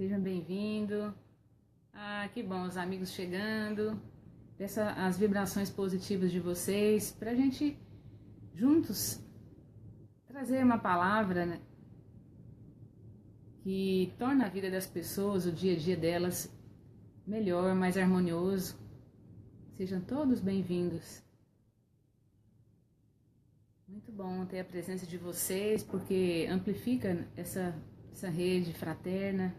Seja bem-vindo. Que bom, os amigos chegando. Peço as vibrações positivas de vocês para a gente juntos trazer uma palavra, né, que torna a vida das pessoas, o dia a dia delas, melhor, mais harmonioso. Sejam todos bem-vindos. Muito bom ter a presença de vocês, porque amplifica essa rede fraterna.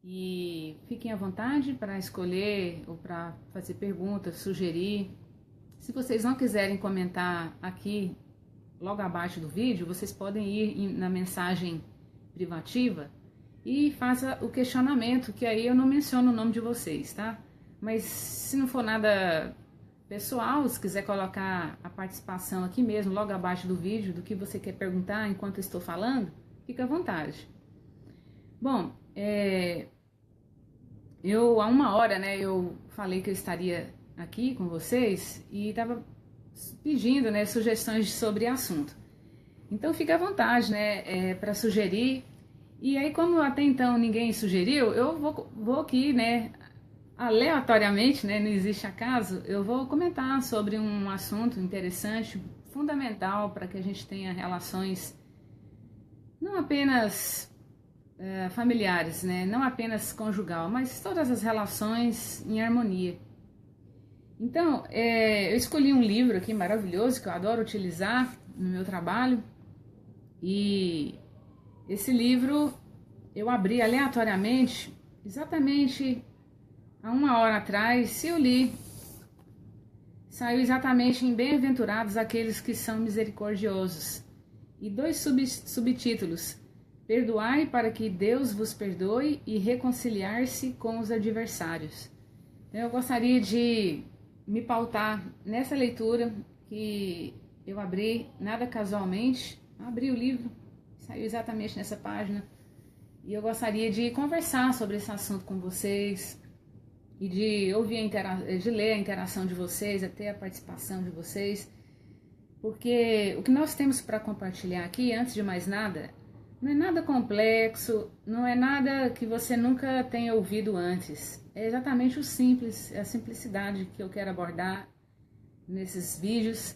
E fiquem à vontade para escolher ou para fazer perguntas, sugerir. Se vocês não quiserem comentar aqui, logo abaixo do vídeo, vocês podem ir na mensagem privativa e faça o questionamento, que aí eu não menciono o nome de vocês, tá? Mas se não for nada pessoal, se quiser colocar a participação aqui mesmo, logo abaixo do vídeo, do que você quer perguntar enquanto eu estou falando, fica à vontade. Bom, eu há uma hora, né, eu falei que eu estaria aqui com vocês e estava pedindo, né, sugestões sobre assunto. Então fica à vontade, né, para sugerir. E aí, como até então ninguém sugeriu, eu vou aqui, né, aleatoriamente, né, não existe acaso, eu vou comentar sobre um assunto interessante, fundamental para que a gente tenha relações não apenas familiares, né, não apenas conjugal, mas todas as relações em harmonia. Então, eu escolhi um livro aqui maravilhoso que eu adoro utilizar no meu trabalho, e esse livro eu abri aleatoriamente, exatamente há uma hora atrás. Se eu li, saiu exatamente em Bem-aventurados aqueles que são misericordiosos, e dois subtítulos: Perdoai para que Deus vos perdoe e reconciliar-se com os adversários. Então, eu gostaria de me pautar nessa leitura que eu abri nada casualmente, abri o livro, saiu exatamente nessa página, e eu gostaria de conversar sobre esse assunto com vocês e de ouvir de ler a interação de vocês, até a participação de vocês, porque o que nós temos para compartilhar aqui, antes de mais nada, não é nada complexo, não é nada que você nunca tenha ouvido antes. É exatamente o simples, é a simplicidade que eu quero abordar nesses vídeos,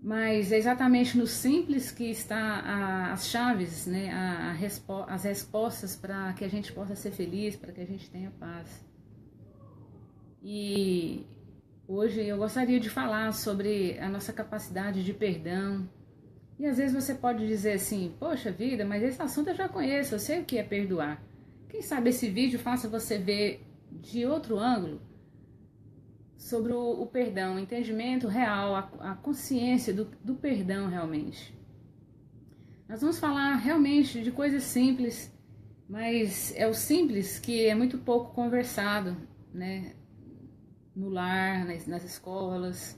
mas é exatamente no simples que está as chaves, né, as respostas para que a gente possa ser feliz, para que a gente tenha paz. E hoje eu gostaria de falar sobre a nossa capacidade de perdão. E às vezes você pode dizer assim: poxa vida, mas esse assunto eu já conheço, eu sei o que é perdoar. Quem sabe esse vídeo faça você ver de outro ângulo sobre o perdão, o entendimento real, a consciência do perdão realmente. Nós vamos falar realmente de coisas simples, mas é o simples que é muito pouco conversado, né? No lar, nas escolas,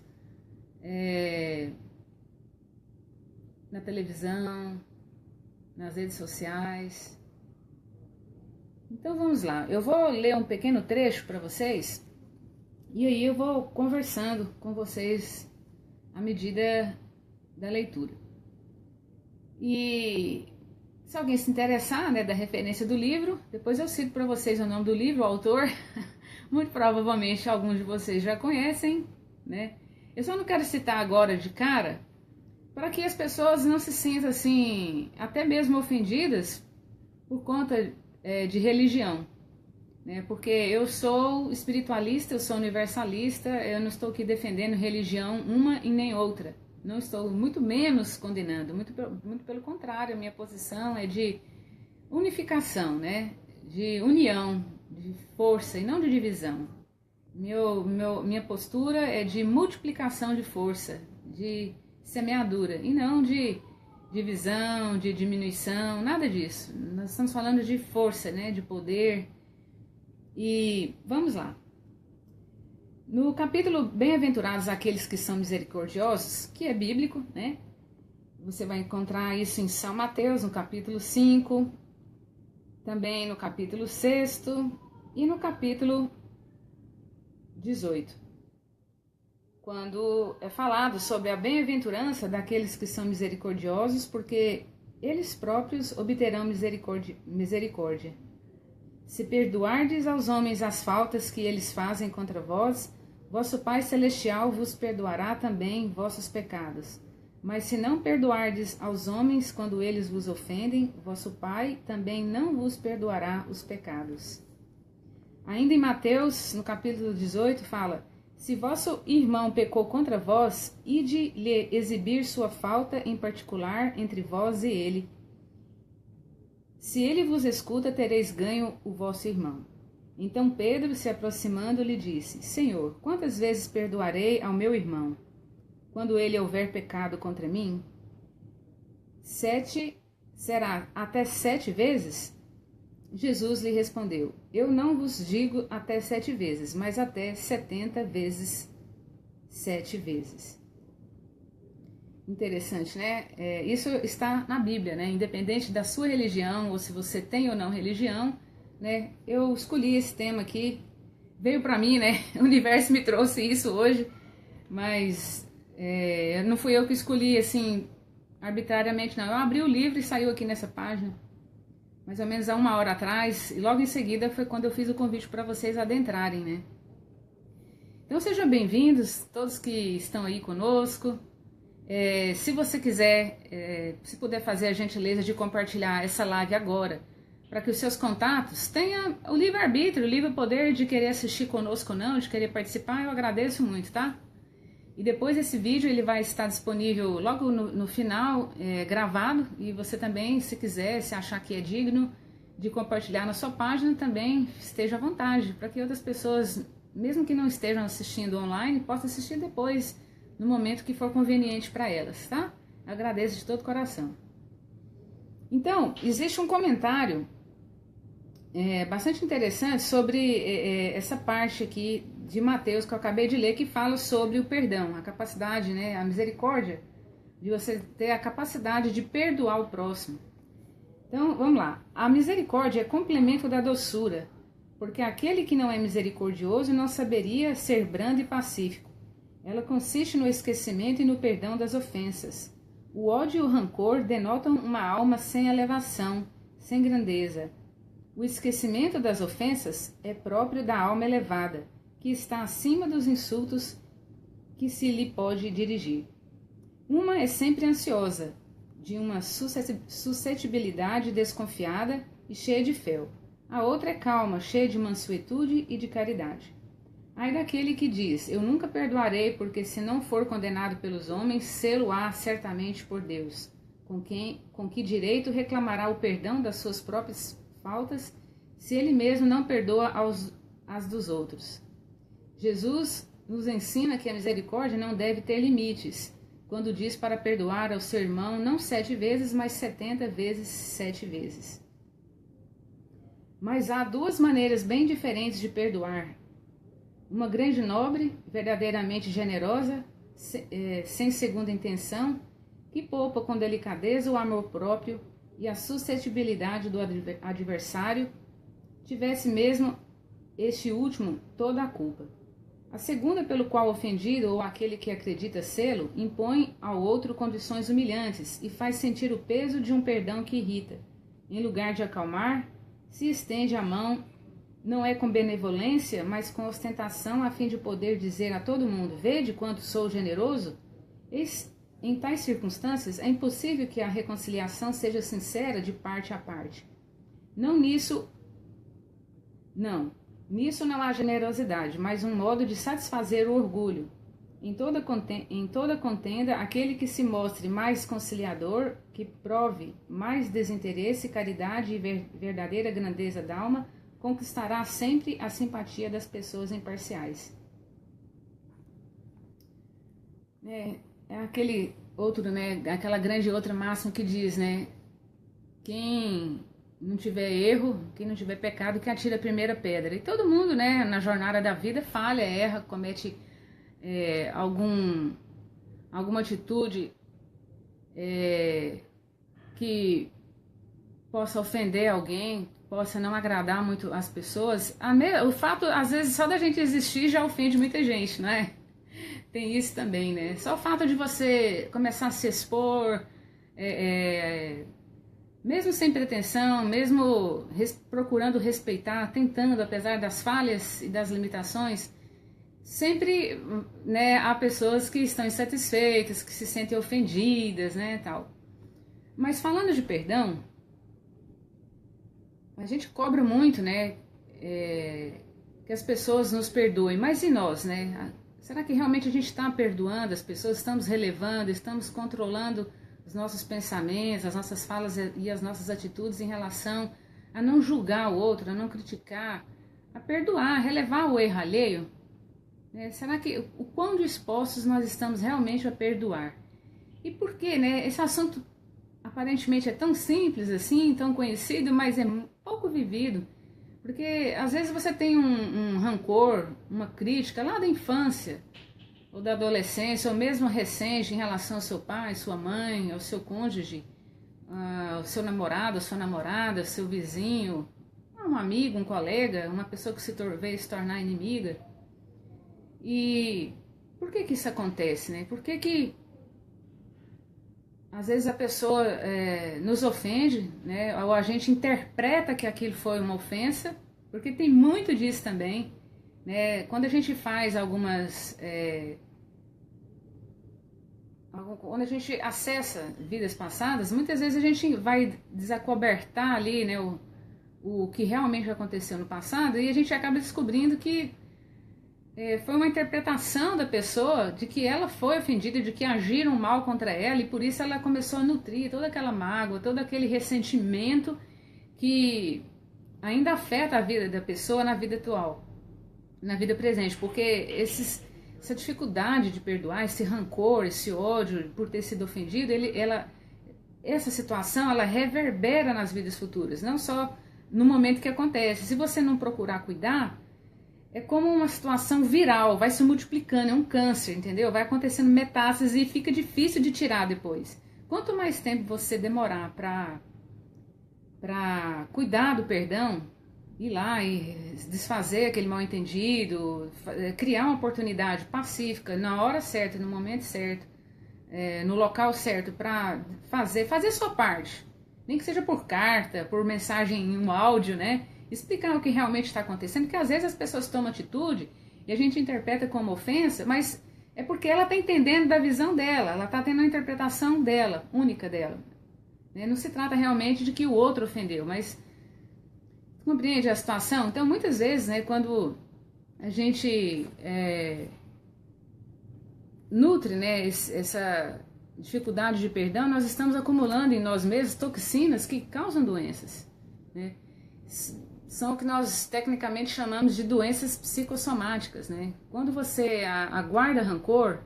na televisão, nas redes sociais. Então vamos lá, eu vou ler um pequeno trecho para vocês e aí eu vou conversando com vocês à medida da leitura. E se alguém se interessar, né, da referência do livro, depois eu cito para vocês o nome do livro, o autor. Muito provavelmente alguns de vocês já conhecem, né? Eu só não quero citar agora de cara, para que as pessoas não se sintam assim, até mesmo ofendidas por conta de religião, né? Porque eu sou espiritualista, eu sou universalista, eu não estou aqui defendendo religião uma e nem outra. Não estou muito menos condenando, muito pelo contrário, a minha posição é de unificação, né? De união, de força e não de divisão. Minha postura é de multiplicação de força, de semeadura, e não de divisão, de diminuição, nada disso. Nós estamos falando de força, né, de poder. E vamos lá. No capítulo Bem-aventurados aqueles que são misericordiosos, que é bíblico, né? Você vai encontrar isso em São Mateus, no capítulo 5, também no capítulo 6 e no capítulo 18. Quando é falado sobre a bem-aventurança daqueles que são misericordiosos, porque eles próprios obterão misericórdia. Se perdoardes aos homens as faltas que eles fazem contra vós, vosso Pai Celestial vos perdoará também vossos pecados. Mas se não perdoardes aos homens quando eles vos ofendem, vosso Pai também não vos perdoará os pecados. Ainda em Mateus, no capítulo 18, fala: se vosso irmão pecou contra vós, ide lhe exibir sua falta em particular entre vós e ele. Se ele vos escuta, tereis ganho o vosso irmão. Então Pedro, se aproximando, lhe disse: Senhor, quantas vezes perdoarei ao meu irmão, quando ele houver pecado contra mim? 7? Será até 7 vezes? Jesus lhe respondeu: eu não vos digo até 7 vezes, mas até 70 vezes 7 vezes. Interessante, né? Isso está na Bíblia, né? Independente da sua religião, ou se você tem ou não religião, né? Eu escolhi esse tema aqui, veio para mim, né? O universo me trouxe isso hoje, mas não fui eu que escolhi, assim, arbitrariamente, não. Eu abri o livro e saiu aqui nessa página, mais ou menos há 1 hora atrás, e logo em seguida foi quando eu fiz o convite para vocês adentrarem, né? Então sejam bem-vindos, todos que estão aí conosco. Se você quiser, se puder fazer a gentileza de compartilhar essa live agora, para que os seus contatos tenham o livre-arbítrio, o livre poder de querer assistir conosco ou não, de querer participar, eu agradeço muito, tá? E depois esse vídeo ele vai estar disponível logo no final, gravado, e você também, se quiser, se achar que é digno de compartilhar na sua página, também esteja à vontade, para que outras pessoas, mesmo que não estejam assistindo online, possam assistir depois, no momento que for conveniente para elas, tá? Agradeço de todo o coração. Então, existe um comentário bastante interessante sobre essa parte aqui de Mateus que eu acabei de ler, que fala sobre o perdão, a capacidade, né, a misericórdia, de você ter a capacidade de perdoar o próximo. Então, vamos lá. A misericórdia é complemento da doçura, porque aquele que não é misericordioso não saberia ser brando e pacífico. Ela consiste no esquecimento e no perdão das ofensas. O ódio e o rancor denotam uma alma sem elevação, sem grandeza. O esquecimento das ofensas é próprio da alma elevada, que está acima dos insultos que se lhe pode dirigir. Uma é sempre ansiosa, de uma suscetibilidade desconfiada e cheia de fel. A outra é calma, cheia de mansuetude e de caridade. Ai daquele que diz: eu nunca perdoarei, porque se não for condenado pelos homens, sê-lo-á certamente por Deus. Com que direito reclamará o perdão das suas próprias faltas, se ele mesmo não perdoa as dos outros? Jesus nos ensina que a misericórdia não deve ter limites, quando diz para perdoar ao seu irmão não 7 vezes, mas 70 vezes 7 vezes. Mas há 2 maneiras bem diferentes de perdoar. Uma grande nobre, verdadeiramente generosa, sem segunda intenção, que poupa com delicadeza o amor próprio e a suscetibilidade do adversário, tivesse mesmo este último toda a culpa. A segunda, pelo qual o ofendido ou aquele que acredita sê-lo, impõe ao outro condições humilhantes e faz sentir o peso de um perdão que irrita. Em lugar de acalmar, se estende a mão, não é com benevolência, mas com ostentação, a fim de poder dizer a todo mundo: vede quanto sou generoso? Em tais circunstâncias, é impossível que a reconciliação seja sincera de parte a parte. Nisso não há generosidade, mas um modo de satisfazer o orgulho. Em toda contenda, aquele que se mostre mais conciliador, que prove mais desinteresse, caridade e verdadeira grandeza da alma, conquistará sempre a simpatia das pessoas imparciais. É aquele outro, né, aquela grande outra máxima que diz, né, quem não tiver erro, quem não tiver pecado, que atira a primeira pedra. E todo mundo, né, na jornada da vida falha, erra, comete alguma atitude que possa ofender alguém, possa não agradar muito as pessoas. O fato, às vezes, só da gente existir já ofende muita gente, não é? Tem isso também, né? Só o fato de você começar a se expor, mesmo sem pretensão, mesmo procurando respeitar, tentando, apesar das falhas e das limitações, sempre, né, há pessoas que estão insatisfeitas, que se sentem ofendidas, né, tal. Mas falando de perdão, a gente cobra muito, né, que as pessoas nos perdoem, mas e nós, né? Será que realmente a gente está perdoando as pessoas? Estamos relevando, estamos controlando os nossos pensamentos, as nossas falas e as nossas atitudes em relação a não julgar o outro, a não criticar, a perdoar, a relevar o erro alheio? Será que o quão dispostos nós estamos realmente a perdoar? E por que, né? Esse assunto aparentemente é tão simples assim, tão conhecido, mas é pouco vivido. Porque às vezes você tem um rancor, uma crítica lá da infância, ou da adolescência, ou mesmo recente em relação ao seu pai, sua mãe, ao seu cônjuge, ao seu namorado, a sua namorada, seu vizinho, um amigo, um colega, uma pessoa que veio se tornar inimiga. E por que isso acontece, né? Por que às vezes a pessoa nos ofende, né? Ou a gente interpreta que aquilo foi uma ofensa, porque tem muito disso também, né? Quando a gente faz quando a gente acessa vidas passadas, muitas vezes a gente vai desacobertar ali, né, o que realmente aconteceu no passado, e a gente acaba descobrindo que foi uma interpretação da pessoa de que ela foi ofendida, de que agiram mal contra ela, e por isso ela começou a nutrir toda aquela mágoa, todo aquele ressentimento que ainda afeta a vida da pessoa na vida atual, na vida presente, porque essa dificuldade de perdoar, esse rancor, esse ódio por ter sido ofendido, essa situação ela reverbera nas vidas futuras, não só no momento que acontece. Se você não procurar cuidar, é como uma situação viral, vai se multiplicando, é um câncer, entendeu? Vai acontecendo metástase e fica difícil de tirar depois. Quanto mais tempo você demorar para cuidar do perdão, ir lá e desfazer aquele mal entendido, criar uma oportunidade pacífica, na hora certa, no momento certo, no local certo, para fazer a sua parte, nem que seja por carta, por mensagem em um áudio, né? Explicar o que realmente está acontecendo, porque às vezes as pessoas tomam atitude e a gente interpreta como ofensa, mas é porque ela está entendendo da visão dela, ela está tendo a interpretação dela, única dela. Não se trata realmente de que o outro ofendeu, mas compreende a situação? Então, muitas vezes, né, quando a gente nutre, né, essa dificuldade de perdão, nós estamos acumulando em nós mesmos toxinas que causam doenças, né? São o que nós tecnicamente chamamos de doenças psicossomáticas, né? Quando você aguarda rancor,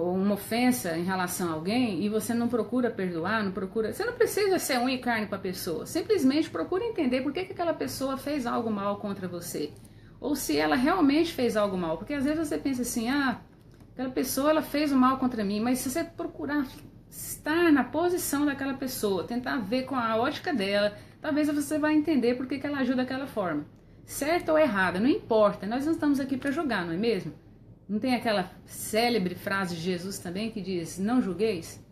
uma ofensa em relação a alguém e você não procura perdoar, você não precisa ser unha e carne com a pessoa, simplesmente procura entender por que aquela pessoa fez algo mal contra você, ou se ela realmente fez algo mal, porque às vezes você pensa assim, aquela pessoa ela fez o mal contra mim, mas se você procurar estar na posição daquela pessoa, tentar ver com a ótica dela, talvez você vai entender por que ela agiu daquela forma, certa ou errada, não importa, nós não estamos aqui para julgar, não é mesmo? Não tem aquela célebre frase de Jesus também que diz, não julgueis?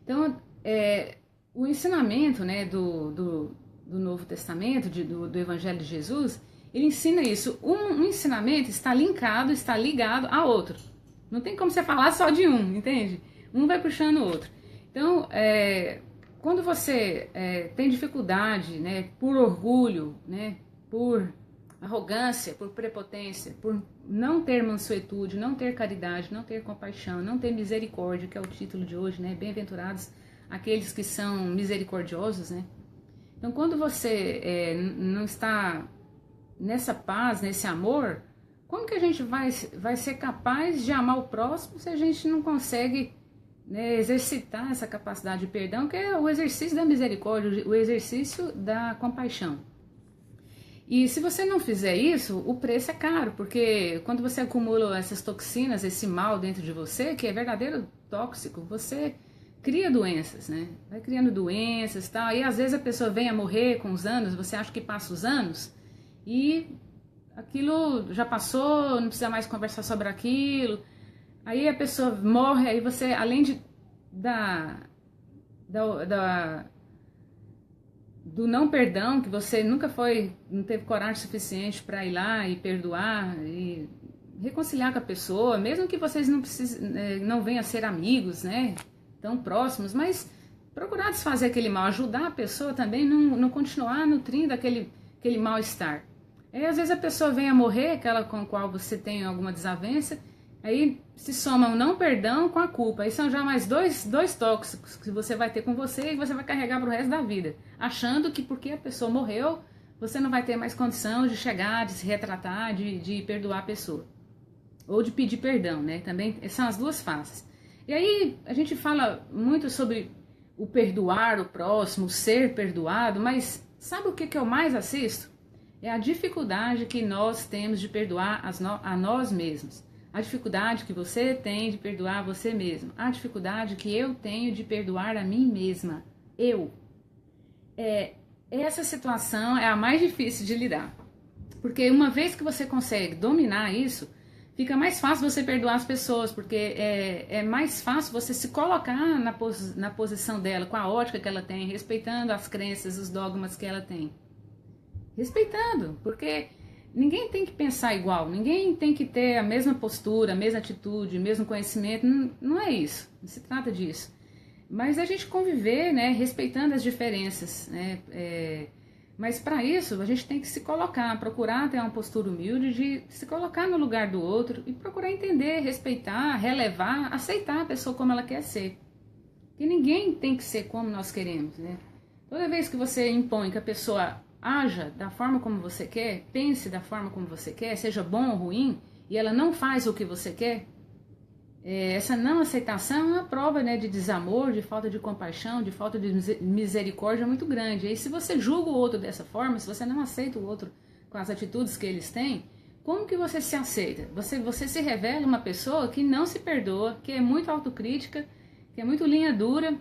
Então, o ensinamento, né, do Novo Testamento, do Evangelho de Jesus, ele ensina isso. Um ensinamento está linkado, está ligado a outro. Não tem como você falar só de um, entende? Um vai puxando o outro. Então, quando você tem dificuldade, né, por orgulho, né, por arrogância, por prepotência, por não ter mansuetude, não ter caridade, não ter compaixão, não ter misericórdia, que é o título de hoje, né? Bem-aventurados aqueles que são misericordiosos, né? Então, quando você não está nessa paz, nesse amor, como que a gente vai ser capaz de amar o próximo se a gente não consegue, né, exercitar essa capacidade de perdão, que é o exercício da misericórdia, o exercício da compaixão? E se você não fizer isso, o preço é caro, porque quando você acumula essas toxinas, esse mal dentro de você, que é verdadeiro tóxico, você cria doenças, né? Vai criando doenças e tal, e às vezes a pessoa vem a morrer com os anos, você acha que passa os anos, e aquilo já passou, não precisa mais conversar sobre aquilo, aí a pessoa morre, aí você, além do não perdão, que você nunca não teve coragem suficiente para ir lá e perdoar e reconciliar com a pessoa, mesmo que vocês não venham a ser amigos, né, tão próximos, mas procurar desfazer aquele mal, ajudar a pessoa também não continuar nutrindo aquele mal-estar. Aí às vezes a pessoa vem a morrer, aquela com a qual você tem alguma desavença, aí se soma o não perdão com a culpa. Aí são já mais dois tóxicos que você vai ter com você e você vai carregar pro resto da vida, achando que porque a pessoa morreu, você não vai ter mais condição de chegar, de se retratar, de perdoar a pessoa. Ou de pedir perdão, né? Também são as duas faces. E aí a gente fala muito sobre o perdoar o próximo, ser perdoado, mas sabe o que eu mais assisto? É a dificuldade que nós temos de perdoar a nós mesmos. A dificuldade que você tem de perdoar você mesmo. A dificuldade que eu tenho de perdoar a mim mesma. Essa situação é a mais difícil de lidar. Porque uma vez que você consegue dominar isso, fica mais fácil você perdoar as pessoas, porque é mais fácil você se colocar na posição dela, com a ótica que ela tem, respeitando as crenças, os dogmas que ela tem. Respeitando, porque ninguém tem que pensar igual, ninguém tem que ter a mesma postura, a mesma atitude, o mesmo conhecimento, não é isso, não se trata disso. Mas a gente conviver, né, respeitando as diferenças, né, mas para isso a gente tem que se colocar, procurar ter uma postura humilde de se colocar no lugar do outro e procurar entender, respeitar, relevar, aceitar a pessoa como ela quer ser. Porque ninguém tem que ser como nós queremos, né? Toda vez que você impõe que a pessoa haja da forma como você quer, pense da forma como você quer, seja bom ou ruim, e ela não faz o que você quer, essa não aceitação é uma prova, né, de desamor, de falta de compaixão, de falta de misericórdia muito grande. E se você julga o outro dessa forma, se você não aceita o outro com as atitudes que eles têm, como que você se aceita? Você se revela uma pessoa que não se perdoa, que é muito autocrítica, que é muito linha dura,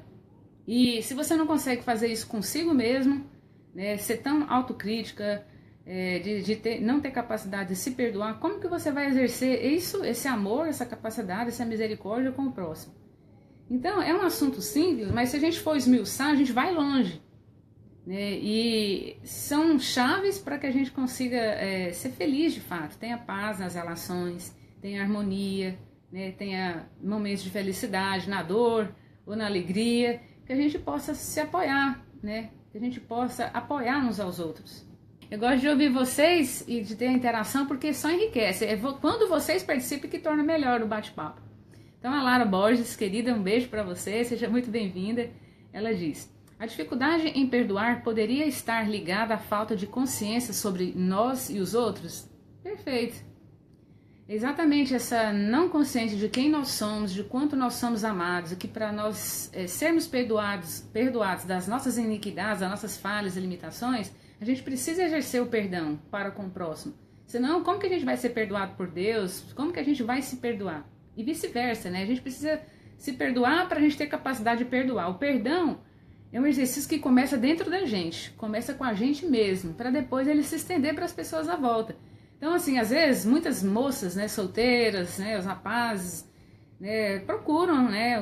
e se você não consegue fazer isso consigo mesmo, né, ser tão autocrítica, não ter capacidade de se perdoar, como que você vai exercer isso, esse amor, essa capacidade, essa misericórdia com o próximo? Então, é um assunto simples, mas se a gente for esmiuçar, a gente vai longe, né? E são chaves para que a gente consiga ser feliz de fato, tenha paz nas relações, tenha harmonia, né? Tenha momentos de felicidade na dor ou na alegria, que a gente possa se apoiar, né? Que a gente possa apoiar uns aos outros. Eu gosto de ouvir vocês e de ter a interação porque só enriquece. Quando vocês participam que torna melhor o bate-papo. Então a Lara Borges, querida, um beijo para você, seja muito bem-vinda. Ela diz: a dificuldade em perdoar poderia estar ligada à falta de consciência sobre nós e os outros? Perfeito. Exatamente essa não consciência de quem nós somos, de quanto nós somos amados, e que para nós sermos perdoados das nossas iniquidades, das nossas falhas e limitações, a gente precisa exercer o perdão para com o próximo. Senão, como que a gente vai ser perdoado por Deus? Como que a gente vai se perdoar? E vice-versa, né? A gente precisa se perdoar para a gente ter capacidade de perdoar. O perdão é um exercício que começa dentro da gente, começa com a gente mesmo, para depois ele se estender para as pessoas à volta. Então, assim, às vezes, muitas moças, né, solteiras, né, os rapazes, né, procuram, né,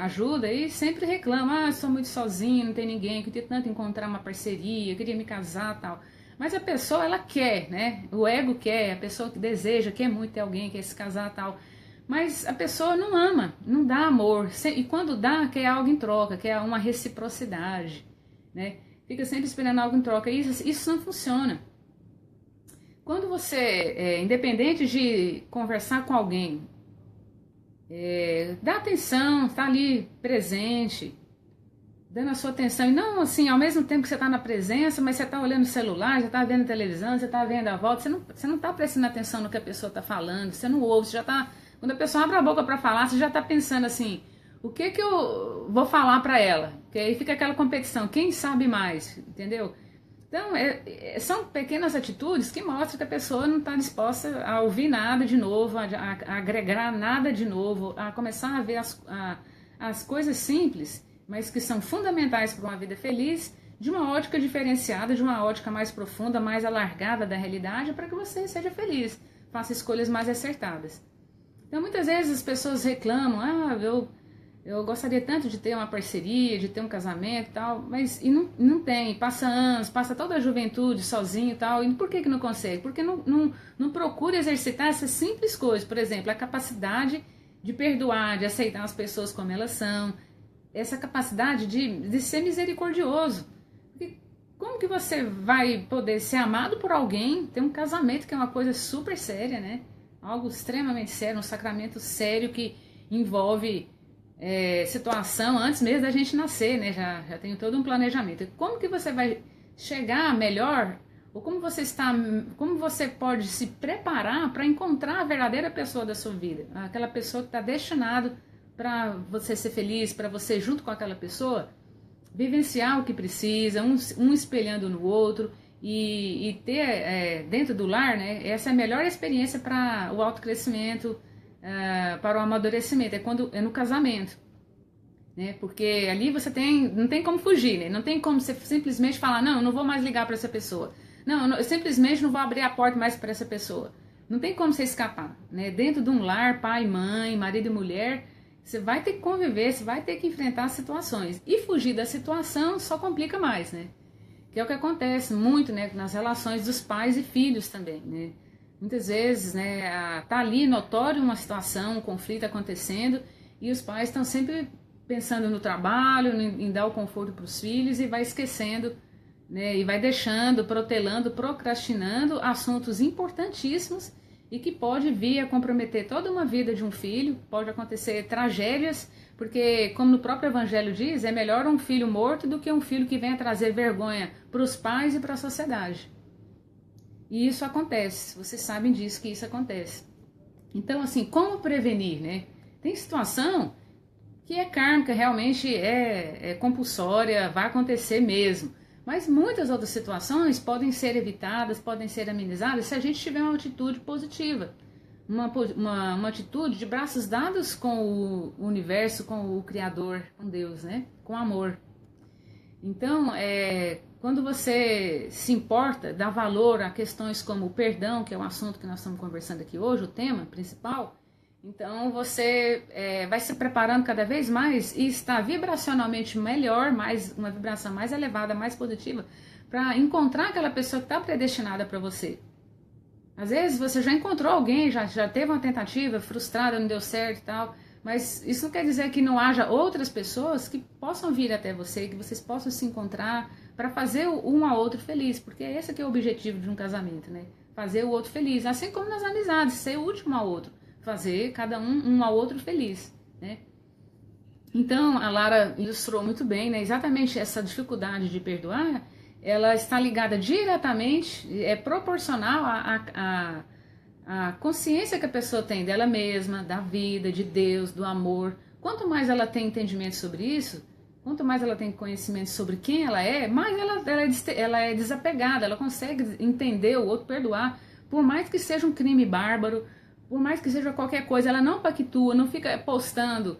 ajuda e sempre reclamam: sou muito sozinho, não tem ninguém, queria tanto encontrar uma parceria, queria me casar, tal. Mas a pessoa, ela quer, né, o ego quer, a pessoa que deseja, quer muito ter alguém, quer se casar, tal. Mas a pessoa não ama, não dá amor, e quando dá, quer algo em troca, quer uma reciprocidade, né, fica sempre esperando algo em troca, e isso não funciona. Quando você, independente de conversar com alguém, dá atenção, está ali presente, dando a sua atenção, e não assim, ao mesmo tempo que você está na presença, mas você está olhando o celular, já está vendo televisão, você está vendo a volta, você não está prestando atenção no que a pessoa está falando, você não ouve, você já está, quando a pessoa abre a boca para falar, você já está pensando assim: o que eu vou falar para ela? Porque aí fica aquela competição, quem sabe mais, entendeu? Então, são pequenas atitudes que mostram que a pessoa não está disposta a ouvir nada de novo, a agregar nada de novo, a começar a ver as coisas simples, mas que são fundamentais para uma vida feliz, de uma ótica diferenciada, de uma ótica mais profunda, mais alargada da realidade, para que você seja feliz, faça escolhas mais acertadas. Então, muitas vezes as pessoas reclamam: eu eu gostaria tanto de ter uma parceria, de ter um casamento e tal, mas e não tem, passa anos, passa toda a juventude sozinho e tal, e por que não consegue? Porque não procura exercitar essas simples coisas, por exemplo, a capacidade de perdoar, de aceitar as pessoas como elas são, essa capacidade de ser misericordioso. Porque como que você vai poder ser amado por alguém, ter um casamento que é uma coisa super séria, né? Algo extremamente sério, um sacramento sério que envolve situação antes mesmo da gente nascer, né? Já tem todo um planejamento. Como que você vai chegar melhor, ou como você pode se preparar para encontrar a verdadeira pessoa da sua vida, aquela pessoa que está destinado para você ser feliz, para você junto com aquela pessoa vivenciar o que precisa, um espelhando no outro e ter dentro do lar, né? Essa é a melhor experiência para o autocrescimento, para o amadurecimento, é no casamento, né? Porque ali você não tem como fugir, né? Não tem como você simplesmente falar, não, eu não vou mais ligar para essa pessoa, não, eu simplesmente não vou abrir a porta mais para essa pessoa. Não tem como você escapar, né? Dentro de um lar, pai, mãe, marido e mulher, você vai ter que conviver, você vai ter que enfrentar situações, e fugir da situação só complica mais, né? Que é o que acontece muito, né, nas relações dos pais e filhos também, né? Muitas vezes, né, tá ali notório uma situação, um conflito acontecendo, e os pais estão sempre pensando no trabalho, em dar o conforto para os filhos, e vai esquecendo, né, e vai deixando, protelando, procrastinando assuntos importantíssimos e que pode vir a comprometer toda uma vida de um filho, pode acontecer tragédias, porque, como no próprio Evangelho diz, é melhor um filho morto do que um filho que venha trazer vergonha para os pais e para a sociedade. E isso acontece, vocês sabem disso, que isso acontece. Então, assim, como prevenir, né? Tem situação que é kármica, realmente é compulsória, vai acontecer mesmo. Mas muitas outras situações podem ser evitadas, podem ser amenizadas se a gente tiver uma atitude positiva. Uma atitude de braços dados com o universo, com o Criador, com Deus, né? Com amor. Então, quando você se importa, dá valor a questões como o perdão, que é o assunto que nós estamos conversando aqui hoje, o tema principal, então você vai se preparando cada vez mais e está vibracionalmente melhor, uma vibração mais elevada, mais positiva, para encontrar aquela pessoa que está predestinada para você. Às vezes você já encontrou alguém, já teve uma tentativa frustrada, não deu certo e tal, mas isso não quer dizer que não haja outras pessoas que possam vir até você, que vocês possam se encontrar para fazer um ao outro feliz, porque esse que é o objetivo de um casamento, né? Fazer o outro feliz, assim como nas amizades, ser útil um ao outro, fazer cada um ao outro feliz, né? Então, a Lara ilustrou muito bem, né? Exatamente essa dificuldade de perdoar, ela está ligada diretamente, é proporcional à consciência que a pessoa tem dela mesma, da vida, de Deus, do amor. Quanto mais ela tem entendimento sobre isso, quanto mais ela tem conhecimento sobre quem ela é, mais ela é desapegada, ela consegue entender o outro, perdoar, por mais que seja um crime bárbaro, por mais que seja qualquer coisa, ela não pactua, não fica postando,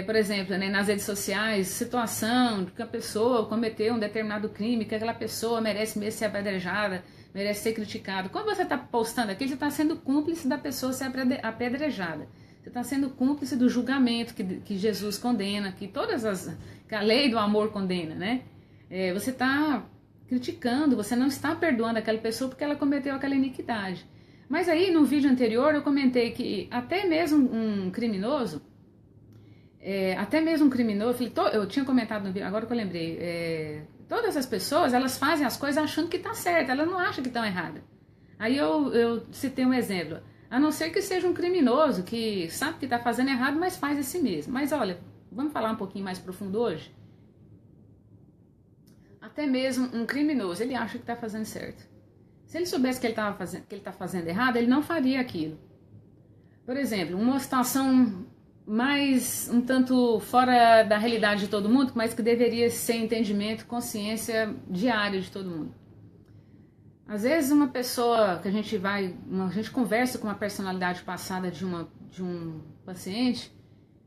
por exemplo, né, nas redes sociais, situação de que a pessoa cometeu um determinado crime, que aquela pessoa merece mesmo ser apedrejada, merece ser criticada. Quando você está postando aquilo, você está sendo cúmplice da pessoa ser apedrejada. Você está sendo cúmplice do julgamento que Jesus condena, que a lei do amor condena, né? Você está criticando, você não está perdoando aquela pessoa porque ela cometeu aquela iniquidade. Mas aí, no vídeo anterior, eu comentei que até mesmo um criminoso, eu tinha comentado no vídeo, agora que eu lembrei, todas as pessoas, elas fazem as coisas achando que tá certo, elas não acham que estão erradas. Aí eu citei um exemplo, a não ser que seja um criminoso que sabe que está fazendo errado, mas faz assim mesmo. Mas olha, vamos falar um pouquinho mais profundo hoje? Até mesmo um criminoso, ele acha que está fazendo certo. Se ele soubesse que ele está fazendo errado, ele não faria aquilo. Por exemplo, uma situação mais um tanto fora da realidade de todo mundo, mas que deveria ser entendimento, consciência diária de todo mundo. Às vezes uma pessoa que a gente conversa com uma personalidade passada de um paciente,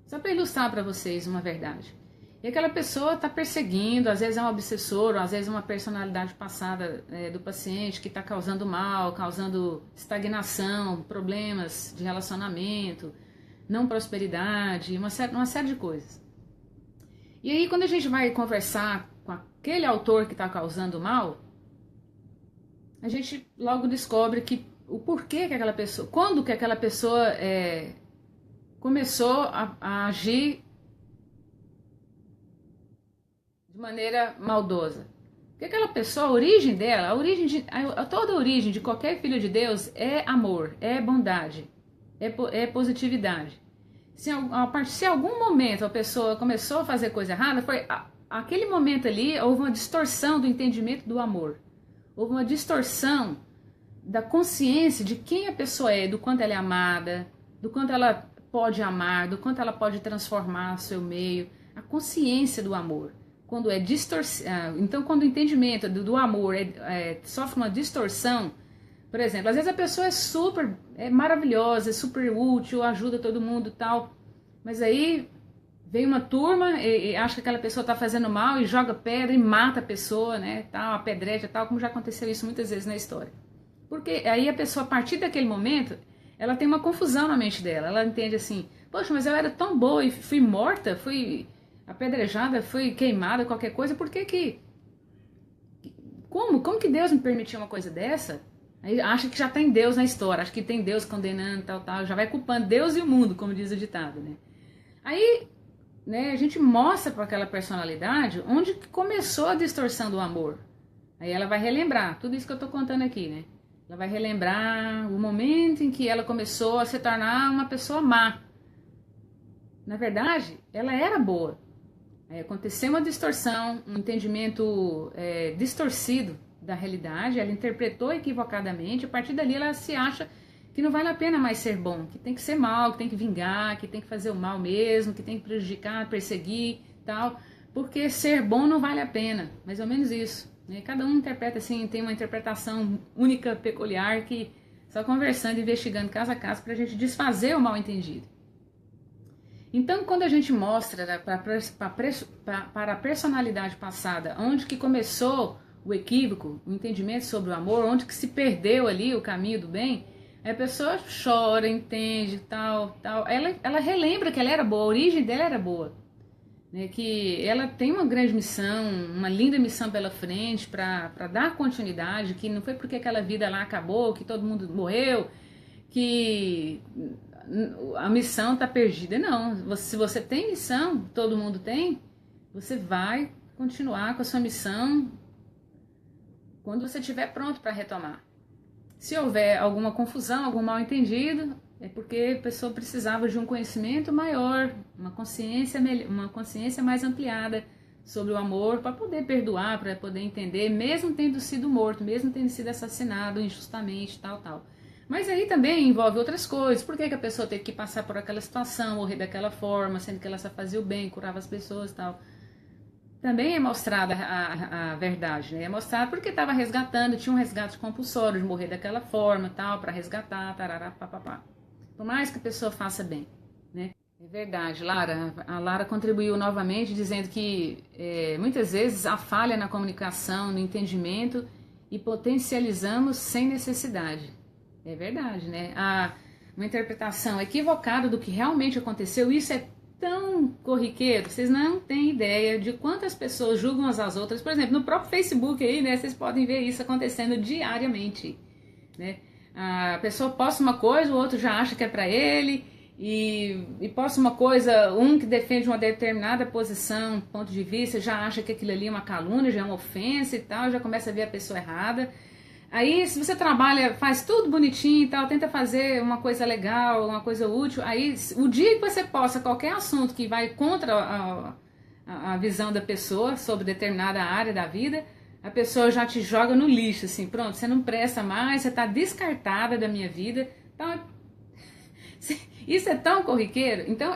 só para ilustrar para vocês uma verdade. E aquela pessoa está perseguindo, às vezes é um obsessor, ou às vezes é uma personalidade passada do paciente que está causando mal, causando estagnação, problemas de relacionamento, não prosperidade, uma série de coisas. E aí quando a gente vai conversar com aquele autor que está causando mal, a gente logo descobre que o porquê que aquela pessoa, quando que aquela pessoa começou a agir de maneira maldosa. Porque aquela pessoa, a origem dela, toda a origem de qualquer filho de Deus é amor, é bondade, é positividade. Se algum momento a pessoa começou a fazer coisa errada, foi aquele momento ali, houve uma distorção do entendimento do amor. Houve uma distorção da consciência de quem a pessoa é, do quanto ela é amada, do quanto ela pode amar, do quanto ela pode transformar o seu meio, a consciência do amor. Quando é distorção, então quando o entendimento do amor sofre uma distorção, por exemplo, às vezes a pessoa é maravilhosa, é super útil, ajuda todo mundo e tal, mas aí vem uma turma e acha que aquela pessoa está fazendo mal e joga pedra e mata a pessoa, né, tal, apedreja tal, como já aconteceu isso muitas vezes na história. Porque aí a pessoa, a partir daquele momento, ela tem uma confusão na mente dela, ela entende assim, poxa, mas eu era tão boa e fui morta, fui apedrejada, fui queimada, qualquer coisa, por que Como que Deus me permitiu uma coisa dessa? Aí acha que já tem Deus na história, acha que tem Deus condenando, tal, já vai culpando Deus e o mundo, como diz o ditado, né? Aí, né, a gente mostra para aquela personalidade onde começou a distorção do amor. Aí ela vai relembrar tudo isso que eu tô contando aqui, né? Ela vai relembrar o momento em que ela começou a se tornar uma pessoa má. Na verdade, ela era boa. Aconteceu uma distorção, um entendimento distorcido da realidade, ela interpretou equivocadamente, a partir dali ela se acha que não vale a pena mais ser bom, que tem que ser mal, que tem que vingar, que tem que fazer o mal mesmo, que tem que prejudicar, perseguir, tal, porque ser bom não vale a pena, mais ou menos isso. Né? Cada um interpreta assim, tem uma interpretação única, peculiar, que só conversando, investigando caso a caso para a gente desfazer o mal entendido. Então, quando a gente mostra para a personalidade passada onde que começou o equívoco, o entendimento sobre o amor, onde que se perdeu ali o caminho do bem, a pessoa chora, entende, tal. Ela relembra que ela era boa, a origem dela era boa. Né, que ela tem uma grande missão, uma linda missão pela frente para dar continuidade, que não foi porque aquela vida lá acabou, que todo mundo morreu, que a missão está perdida, não. Se você tem missão, todo mundo tem, você vai continuar com a sua missão quando você estiver pronto para retomar. Se houver alguma confusão, algum mal entendido, é porque a pessoa precisava de um conhecimento maior, uma consciência mais ampliada sobre o amor, para poder perdoar, para poder entender, mesmo tendo sido morto, mesmo tendo sido assassinado injustamente, tal. Mas aí também envolve outras coisas. Por que a pessoa teve que passar por aquela situação, morrer daquela forma, sendo que ela só fazia o bem, curava as pessoas e tal. Também é mostrada a verdade, né? É mostrado porque estava resgatando, tinha um resgate compulsório de morrer daquela forma, tal, para resgatar, tarará, papapá. Por mais que a pessoa faça bem, né? É verdade, Lara. A Lara contribuiu novamente dizendo que muitas vezes há falha na comunicação, no entendimento e potencializamos sem necessidade. É verdade, né? Uma interpretação equivocada do que realmente aconteceu, isso é tão corriqueiro, vocês não têm ideia de quantas pessoas julgam umas às outras. Por exemplo, no próprio Facebook aí, né, vocês podem ver isso acontecendo diariamente, né? A pessoa posta uma coisa, o outro já acha que é pra ele, e posta uma coisa, um que defende uma determinada posição, ponto de vista, já acha que aquilo ali é uma calúnia, já é uma ofensa e tal, já começa a ver a pessoa errada. Aí, se você trabalha, faz tudo bonitinho e tal, tenta fazer uma coisa legal, uma coisa útil, aí o dia que você posta qualquer assunto que vai contra a visão da pessoa sobre determinada área da vida, a pessoa já te joga no lixo, assim, pronto, você não presta mais, você está descartada da minha vida. Então, isso é tão corriqueiro. Então,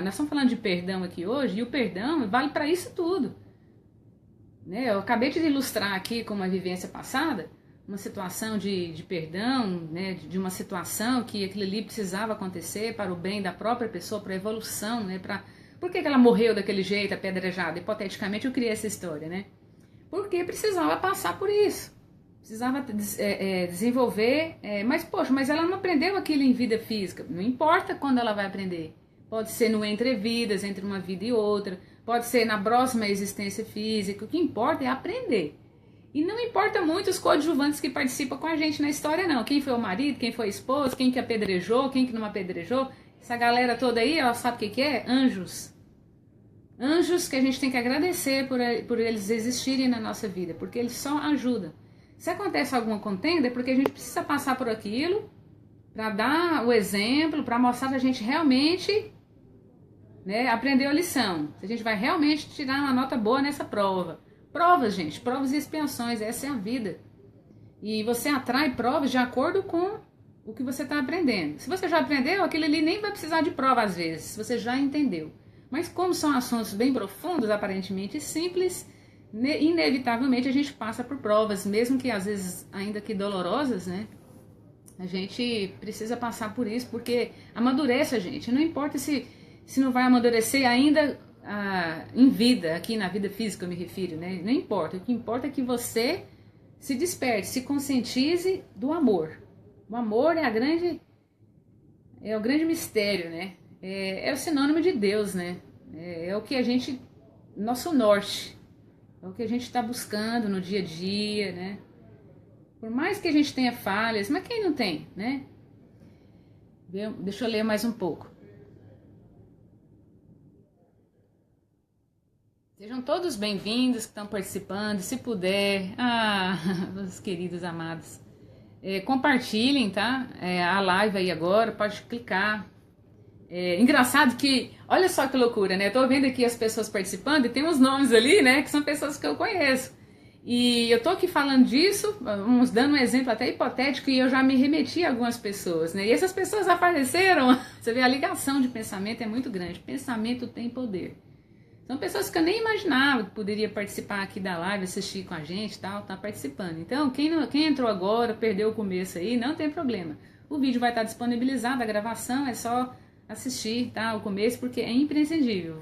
nós estamos falando de perdão aqui hoje, e o perdão vale para isso tudo. Né? Eu acabei de ilustrar aqui com uma vivência passada, uma situação de perdão, né? De uma situação que aquilo ali precisava acontecer para o bem da própria pessoa, para a evolução, né? Por que ela morreu daquele jeito, apedrejada? Hipoteticamente eu criei essa história, né? Porque precisava passar por isso, precisava desenvolver, mas ela não aprendeu aquilo em vida física, não importa quando ela vai aprender. Pode ser no entre vidas, entre uma vida e outra, pode ser na próxima existência física. O que importa é aprender. E não importa muito os coadjuvantes que participam com a gente na história, não. Quem foi o marido, quem foi a esposa, quem que apedrejou, quem que não apedrejou. Essa galera toda aí, ela sabe o que é? Anjos. Anjos que a gente tem que agradecer por eles existirem na nossa vida, porque eles só ajudam. Se acontece alguma contenda, é porque a gente precisa passar por aquilo para dar o exemplo, para mostrar que a gente realmente, né, aprendeu a lição. Se a gente vai realmente tirar uma nota boa nessa prova. Provas, gente, provas e expiações, essa é a vida. E você atrai provas de acordo com o que você está aprendendo. Se você já aprendeu, aquilo ali nem vai precisar de prova às vezes, se você já entendeu. Mas como são assuntos bem profundos, aparentemente simples, inevitavelmente a gente passa por provas, mesmo que às vezes ainda que dolorosas, né? A gente precisa passar por isso, porque amadurece a gente. Não importa se não vai amadurecer ainda em vida, aqui na vida física eu me refiro, né? Não importa. O que importa é que você se desperte, se conscientize do amor. O amor é o grande mistério, né? É o sinônimo de Deus, né? É o que a gente, nosso norte, é o que a gente está buscando no dia a dia, né? Por mais que a gente tenha falhas, mas quem não tem, né? Deixa eu ler mais um pouco. Sejam todos bem-vindos que estão participando, se puder, meus queridos amados. Compartilhem, tá? A live aí agora, pode clicar. Engraçado que, olha só que loucura, né? Eu tô vendo aqui as pessoas participando e tem uns nomes ali, né? Que são pessoas que eu conheço. E eu tô aqui falando disso, dando um exemplo até hipotético, e eu já me remeti a algumas pessoas, né? E essas pessoas apareceram. Você vê, a ligação de pensamento é muito grande. Pensamento tem poder. São pessoas que eu nem imaginava que poderia participar aqui da live, assistir com a gente e tal, tá participando. Então, quem entrou agora, perdeu o começo aí, não tem problema. O vídeo vai estar disponibilizado, a gravação, é só assistir, tá? O começo, porque é imprescindível.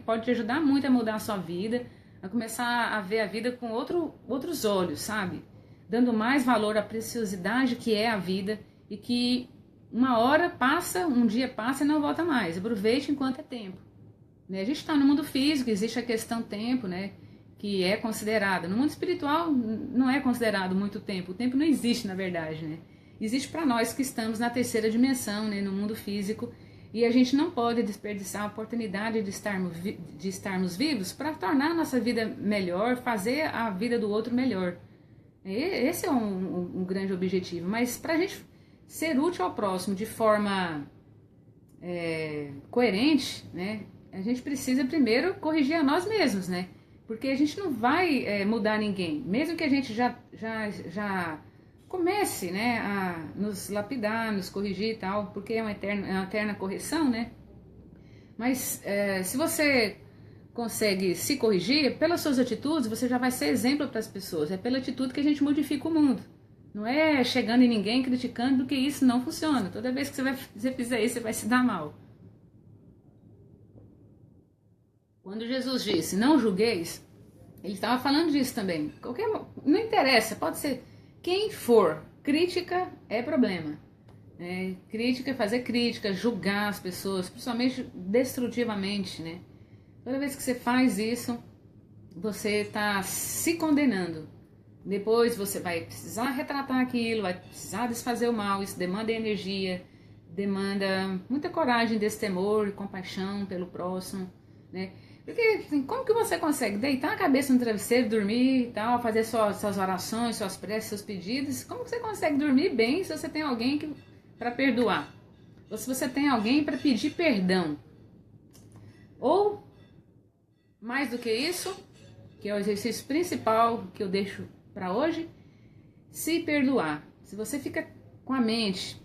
Pode te ajudar muito a mudar a sua vida, a começar a ver a vida com outros olhos, sabe? Dando mais valor à preciosidade que é a vida e que uma hora passa, um dia passa e não volta mais. Aproveite enquanto é tempo. A gente está no mundo físico, existe a questão tempo, né? Que é considerada. No mundo espiritual não é considerado muito tempo. O tempo não existe, na verdade, né? Existe para nós que estamos na terceira dimensão, né? No mundo físico. E a gente não pode desperdiçar a oportunidade de estarmos vivos para tornar a nossa vida melhor, fazer a vida do outro melhor. Esse é um grande objetivo. Mas para a gente ser útil ao próximo de forma coerente, né? A gente precisa primeiro corrigir a nós mesmos, né? Porque a gente não vai mudar ninguém. Mesmo que a gente já comece, né, a nos lapidar, nos corrigir e tal, porque é uma eterna correção, né? Mas se você consegue se corrigir, pelas suas atitudes, você já vai ser exemplo para as pessoas. É pela atitude que a gente modifica o mundo. Não é chegando em ninguém, criticando, porque isso não funciona. Toda vez que você fizer isso, você vai se dar mal. Quando Jesus disse, não julgueis, ele estava falando disso também. Não interessa, pode ser quem for. Crítica é problema. Crítica é fazer crítica, julgar as pessoas, principalmente destrutivamente, né? Toda vez que você faz isso, você está se condenando. Depois você vai precisar retratar aquilo, vai precisar desfazer o mal. Isso demanda energia, demanda muita coragem, destemor e compaixão pelo próximo, né? Porque assim, como que você consegue deitar a cabeça no travesseiro, dormir e tal, fazer suas orações, suas preces, seus pedidos? Como que você consegue dormir bem se você tem alguém para perdoar? Ou se você tem alguém para pedir perdão? Ou, mais do que isso, que é o exercício principal que eu deixo para hoje, se perdoar. Se você fica com a mente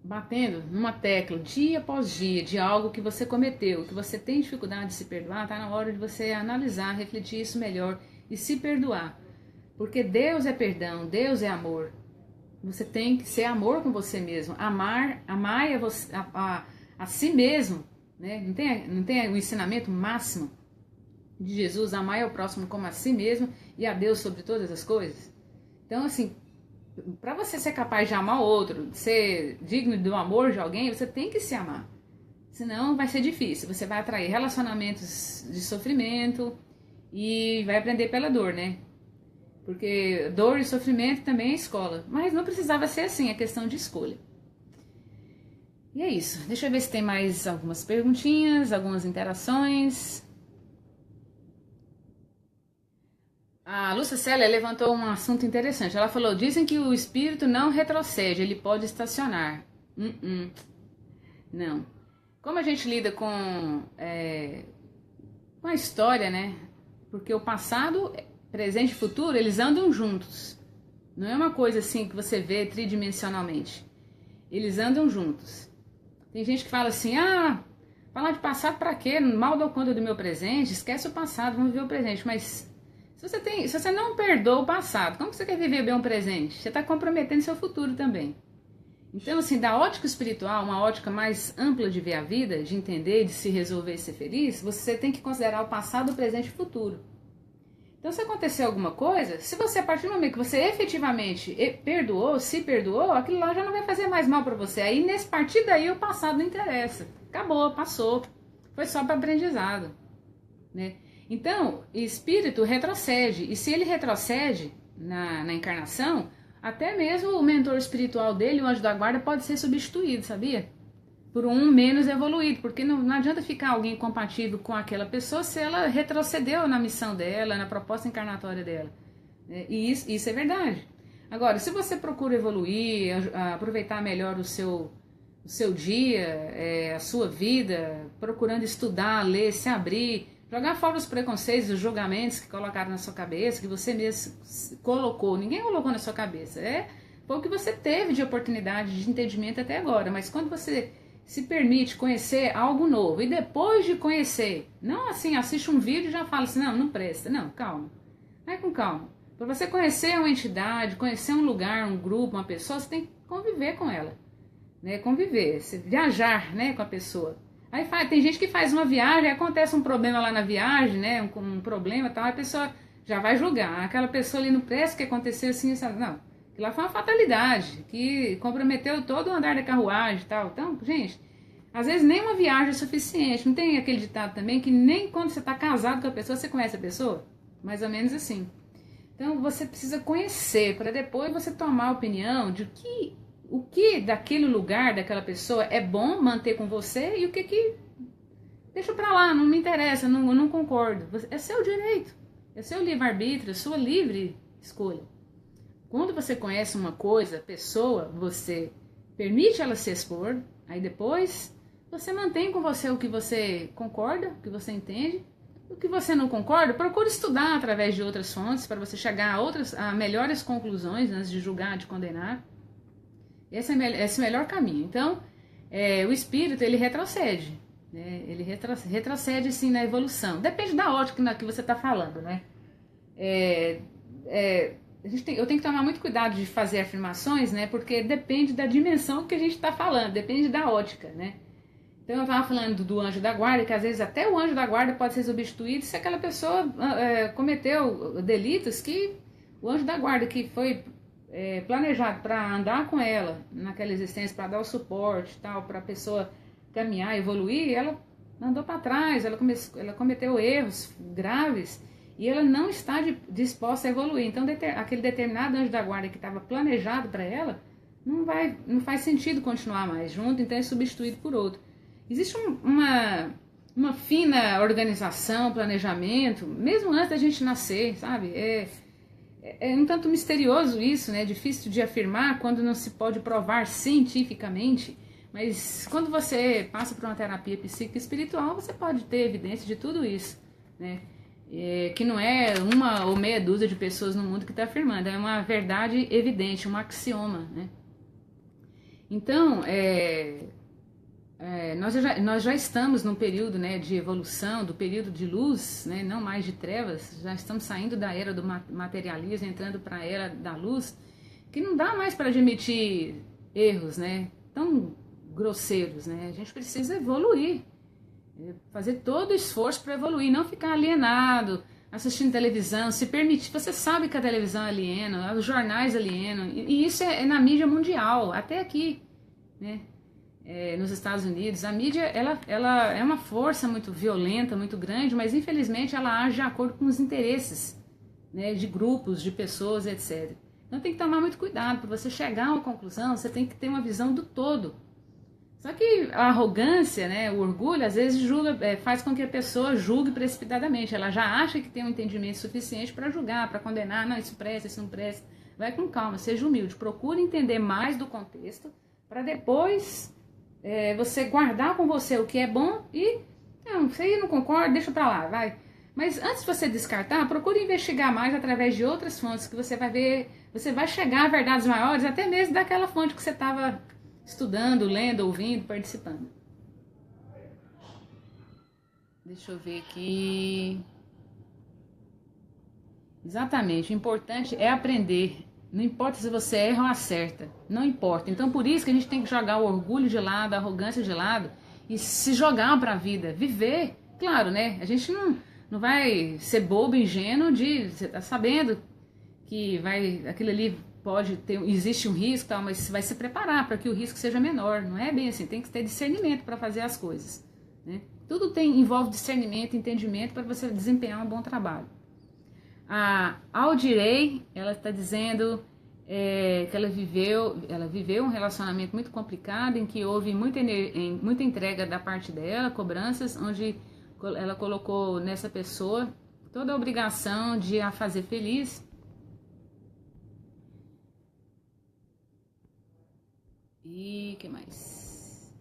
batendo numa tecla dia após dia de algo que você cometeu, que você tem dificuldade de se perdoar, tá na hora de você analisar, refletir isso melhor e se perdoar. Porque Deus é perdão, Deus é amor. Você tem que ser amor com você mesmo. Amar a si mesmo, né? Não tem o ensinamento máximo de Jesus, amar o próximo como a si mesmo e a Deus sobre todas as coisas? Então, assim, para você ser capaz de amar o outro, ser digno do amor de alguém, você tem que se amar. Senão vai ser difícil, você vai atrair relacionamentos de sofrimento e vai aprender pela dor, né? Porque dor e sofrimento também é escola, mas não precisava ser assim, é questão de escolha. E é isso, deixa eu ver se tem mais algumas perguntinhas, algumas interações. A Lúcia Célia levantou um assunto interessante, ela falou, dizem que o espírito não retrocede, ele pode estacionar. Não. Como a gente lida com a história, né? Porque o passado, presente e futuro, eles andam juntos. Não é uma coisa assim que você vê tridimensionalmente. Eles andam juntos. Tem gente que fala assim, falar de passado pra quê? Mal dou conta do meu presente, esquece o passado, vamos viver o presente. Mas se você não perdoa o passado, como que você quer viver bem o presente? Você está comprometendo seu futuro também. Então, assim, da ótica espiritual, uma ótica mais ampla de ver a vida, de entender, de se resolver e ser feliz, você tem que considerar o passado, o presente e o futuro. Então, se acontecer alguma coisa, se você, a partir do momento que você efetivamente se perdoou, aquilo lá já não vai fazer mais mal para você. Aí, nesse partir daí, o passado não interessa. Acabou, passou. Foi só para aprendizado, né? Então, o espírito retrocede. E se ele retrocede na encarnação, até mesmo o mentor espiritual dele, o anjo da guarda, pode ser substituído, sabia? Por um menos evoluído, porque não adianta ficar alguém compatível com aquela pessoa se ela retrocedeu na missão dela, na proposta encarnatória dela. E isso é verdade. Agora, se você procura evoluir, aproveitar melhor o seu dia, a sua vida, procurando estudar, ler, se abrir, jogar fora os preconceitos, os julgamentos que colocaram na sua cabeça, que você mesmo colocou. Ninguém colocou na sua cabeça. Foi o que você teve de oportunidade de entendimento até agora. Mas quando você se permite conhecer algo novo, e depois de conhecer, não assim, assiste um vídeo e já fala assim, não presta. Não, calma. Vai com calma. Para você conhecer uma entidade, conhecer um lugar, um grupo, uma pessoa, você tem que conviver com ela. Né? Conviver, viajar, né, com a pessoa. Aí tem gente que faz uma viagem, acontece um problema lá na viagem, né? Um problema e tal, a pessoa já vai julgar. Aquela pessoa ali no preço que aconteceu assim, sabe? Não, aquilo lá foi uma fatalidade, que comprometeu todo o andar da carruagem e tal. Então, gente, às vezes nem uma viagem é suficiente. Não tem aquele ditado também que nem quando você está casado com a pessoa, você conhece a pessoa? Mais ou menos assim. Então, você precisa conhecer, para depois você tomar a opinião de o que daquele lugar, daquela pessoa é bom manter com você e o que deixa pra lá, não me interessa, não concordo. É seu direito, é seu livre-arbítrio, é sua livre escolha. Quando você conhece uma coisa, pessoa, você permite ela se expor, aí depois você mantém com você o que você concorda, o que você entende. O que você não concorda, procure estudar através de outras fontes para você chegar a melhores conclusões antes de julgar, de condenar. Esse é o melhor caminho. Então, o espírito, ele retrocede. Né? Ele retrocede, sim, na evolução. Depende da ótica que você está falando, né? Eu tenho que tomar muito cuidado de fazer afirmações, né? Porque depende da dimensão que a gente está falando, depende da ótica, né? Então, eu estava falando do anjo da guarda, que às vezes até o anjo da guarda pode ser substituído se aquela pessoa cometeu delitos que o anjo da guarda que foi planejado para andar com ela naquela existência, para dar o suporte tal, para a pessoa caminhar, evoluir, ela andou para trás, ela cometeu erros graves e ela não está disposta a evoluir. Então, aquele determinado anjo da guarda que estava planejado para ela, não faz sentido continuar mais junto, então é substituído por outro. Existe uma fina organização, planejamento, mesmo antes da gente nascer, sabe? É um tanto misterioso isso, né? Difícil de afirmar quando não se pode provar cientificamente, mas quando você passa por uma terapia psíquica e espiritual, você pode ter evidência de tudo isso, né? Que não é uma ou meia dúzia de pessoas no mundo que está afirmando, é uma verdade evidente, um axioma, né? Então, nós já estamos num período, né, de evolução, do período de luz, né, não mais de trevas, já estamos saindo da era do materialismo, entrando para a era da luz, que não dá mais para admitir erros, né, tão grosseiros, né? A gente precisa evoluir, fazer todo o esforço para evoluir, não ficar alienado, assistindo televisão, se permitir. Você sabe que a televisão aliena, os jornais alienam, e isso é na mídia mundial, até aqui, né? nos Estados Unidos, a mídia ela é uma força muito violenta, muito grande, mas infelizmente ela age de acordo com os interesses, né, de grupos, de pessoas, etc. Então tem que tomar muito cuidado. Para você chegar a uma conclusão, você tem que ter uma visão do todo. Só que a arrogância, né, o orgulho, às vezes faz com que a pessoa julgue precipitadamente. Ela já acha que tem um entendimento suficiente para julgar, para condenar. Não, isso presta, isso não presta. Vai com calma, seja humilde. Procure entender mais do contexto para depois você guardar com você o que é bom e não, isso aí não concordo, deixa para lá, vai. Mas antes de você descartar, procure investigar mais através de outras fontes que você vai ver, você vai chegar a verdades maiores até mesmo daquela fonte que você estava estudando, lendo, ouvindo, participando. Deixa eu ver aqui. Exatamente, o importante é aprender. Não importa se você erra ou acerta, não importa. Então por isso que a gente tem que jogar o orgulho de lado, a arrogância de lado e se jogar para a vida, viver. Claro, né? A gente não vai ser bobo, ingênuo de você tá sabendo que aquilo ali existe um risco, tal, mas você vai se preparar para que o risco seja menor. Não é bem assim, tem que ter discernimento para fazer as coisas, né? Tudo envolve discernimento, entendimento para você desempenhar um bom trabalho. A Aldirei, ela está dizendo que ela viveu um relacionamento muito complicado em que houve muita entrega da parte dela, cobranças, onde ela colocou nessa pessoa toda a obrigação de a fazer feliz. E que mais?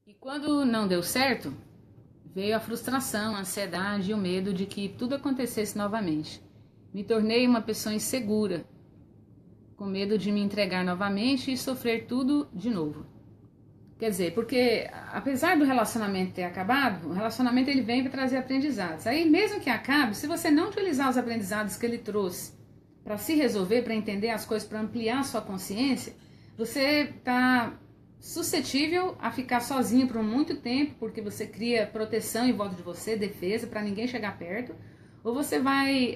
E quando não deu certo, veio a frustração, a ansiedade e o medo de que tudo acontecesse novamente. Me tornei uma pessoa insegura, com medo de me entregar novamente e sofrer tudo de novo. Quer dizer, porque apesar do relacionamento ter acabado, o relacionamento ele vem para trazer aprendizados. Aí mesmo que acabe, se você não utilizar os aprendizados que ele trouxe para se resolver, para entender as coisas, para ampliar a sua consciência, você está suscetível a ficar sozinho por muito tempo, porque você cria proteção em volta de você, defesa, para ninguém chegar perto, ou você vai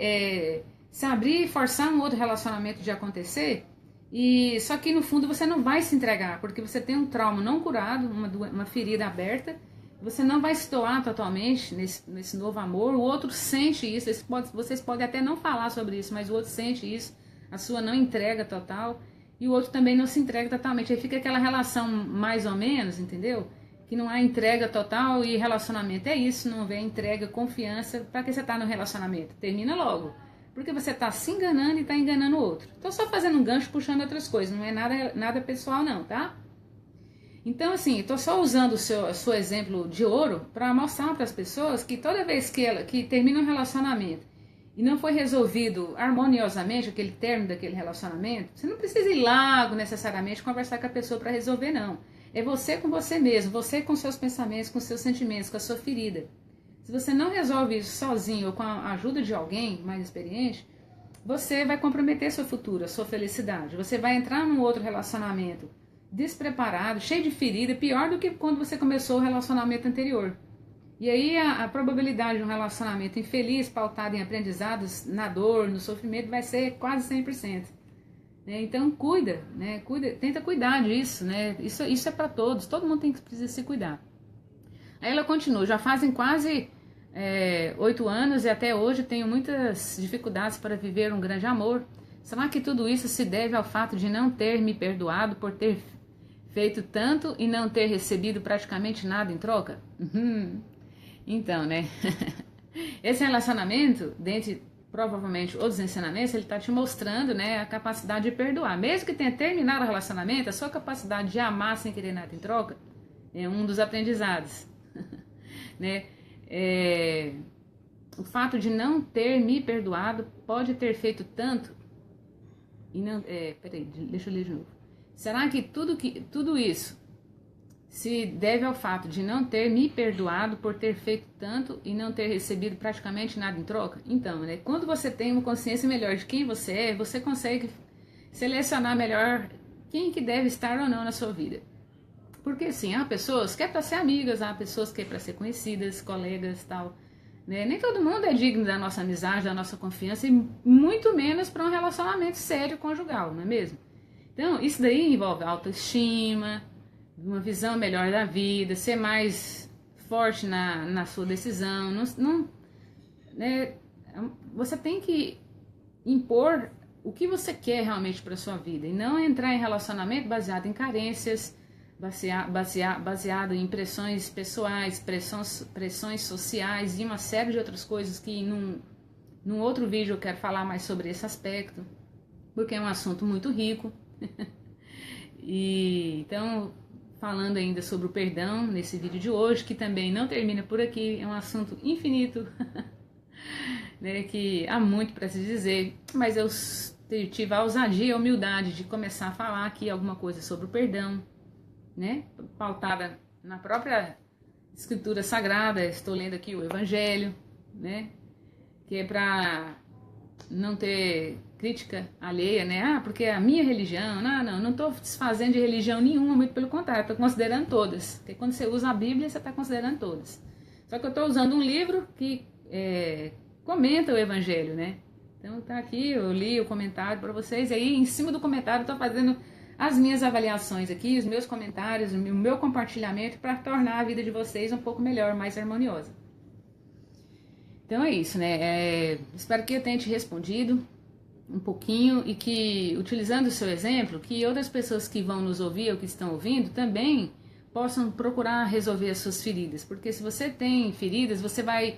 se abrir e forçar um outro relacionamento de acontecer, e só que no fundo você não vai se entregar, porque você tem um trauma não curado, uma ferida aberta, você não vai se doar totalmente nesse novo amor, o outro sente isso, vocês podem até não falar sobre isso, mas o outro sente isso, a sua não entrega total, e o outro também não se entrega totalmente. Aí fica aquela relação mais ou menos, entendeu? Que não há entrega total e relacionamento é isso, não vê entrega, confiança. Para que você tá no relacionamento? Termina logo. Porque você tá se enganando e tá enganando o outro. Tô só fazendo um gancho, puxando outras coisas, não é nada pessoal não, tá? Então assim, tô só usando o seu exemplo de ouro para mostrar para as pessoas que toda vez que termina um relacionamento e não foi resolvido harmoniosamente aquele término daquele relacionamento, você não precisa ir lá necessariamente conversar com a pessoa para resolver, não. É você com você mesmo, você com seus pensamentos, com seus sentimentos, com a sua ferida. Se você não resolve isso sozinho ou com a ajuda de alguém mais experiente, você vai comprometer seu futuro, a sua felicidade. Você vai entrar num outro relacionamento despreparado, cheio de ferida, pior do que quando você começou o relacionamento anterior. E aí a probabilidade de um relacionamento infeliz, pautado em aprendizados, na dor, no sofrimento, vai ser quase 100%. Então cuida, né? Tenta cuidar disso, né? Isso é para todos, todo mundo precisa se cuidar. Aí ela continua, já fazem quase 8 anos e até hoje tenho muitas dificuldades para viver um grande amor. Será que tudo isso se deve ao fato de não ter me perdoado por ter feito tanto e não ter recebido praticamente nada em troca? Então, né? Esse relacionamento, dentre provavelmente outros ensinamentos, ele está te mostrando, né, a capacidade de perdoar. Mesmo que tenha terminado o relacionamento, a sua capacidade de amar sem querer nada em troca é um dos aprendizados. Né? O fato de não ter me perdoado pode ter feito tanto e não... peraí, deixa eu ler de novo. Será que tudo isso se deve ao fato de não ter me perdoado por ter feito tanto e não ter recebido praticamente nada em troca? Então, né, quando você tem uma consciência melhor de quem você é, você consegue selecionar melhor quem que deve estar ou não na sua vida. Porque assim, há pessoas que é para ser amigas, há pessoas que é para ser conhecidas, colegas, tal, né? Nem todo mundo é digno da nossa amizade, da nossa confiança e muito menos para um relacionamento sério conjugal, não é mesmo? Então, isso daí envolve autoestima, uma visão melhor da vida, ser mais forte na sua decisão. Né, você tem que impor o que você quer realmente para sua vida e não entrar em relacionamento baseado em carências, baseado em pressões pessoais, pressões sociais e uma série de outras coisas que num outro vídeo eu quero falar mais sobre esse aspecto, porque é um assunto muito rico. E então, falando ainda sobre o perdão nesse vídeo de hoje, que também não termina por aqui, é um assunto infinito, né, que há muito para se dizer, mas eu tive a ousadia e a humildade de começar a falar aqui alguma coisa sobre o perdão, né, pautada na própria Escritura Sagrada. Estou lendo aqui o Evangelho, né, que é para não ter crítica alheia, né? Porque a minha religião, não estou desfazendo de religião nenhuma, muito pelo contrário, estou considerando todas. Porque quando você usa a Bíblia, você está considerando todas. Só que eu estou usando um livro que comenta o Evangelho, né? Então tá aqui, eu li o comentário para vocês, e aí em cima do comentário eu estou fazendo as minhas avaliações aqui, os meus comentários, o meu compartilhamento para tornar a vida de vocês um pouco melhor, mais harmoniosa. Então é isso, né? Espero que eu tenha te respondido um pouquinho e que, utilizando o seu exemplo, que outras pessoas que vão nos ouvir ou que estão ouvindo também possam procurar resolver as suas feridas. Porque se você tem feridas, você vai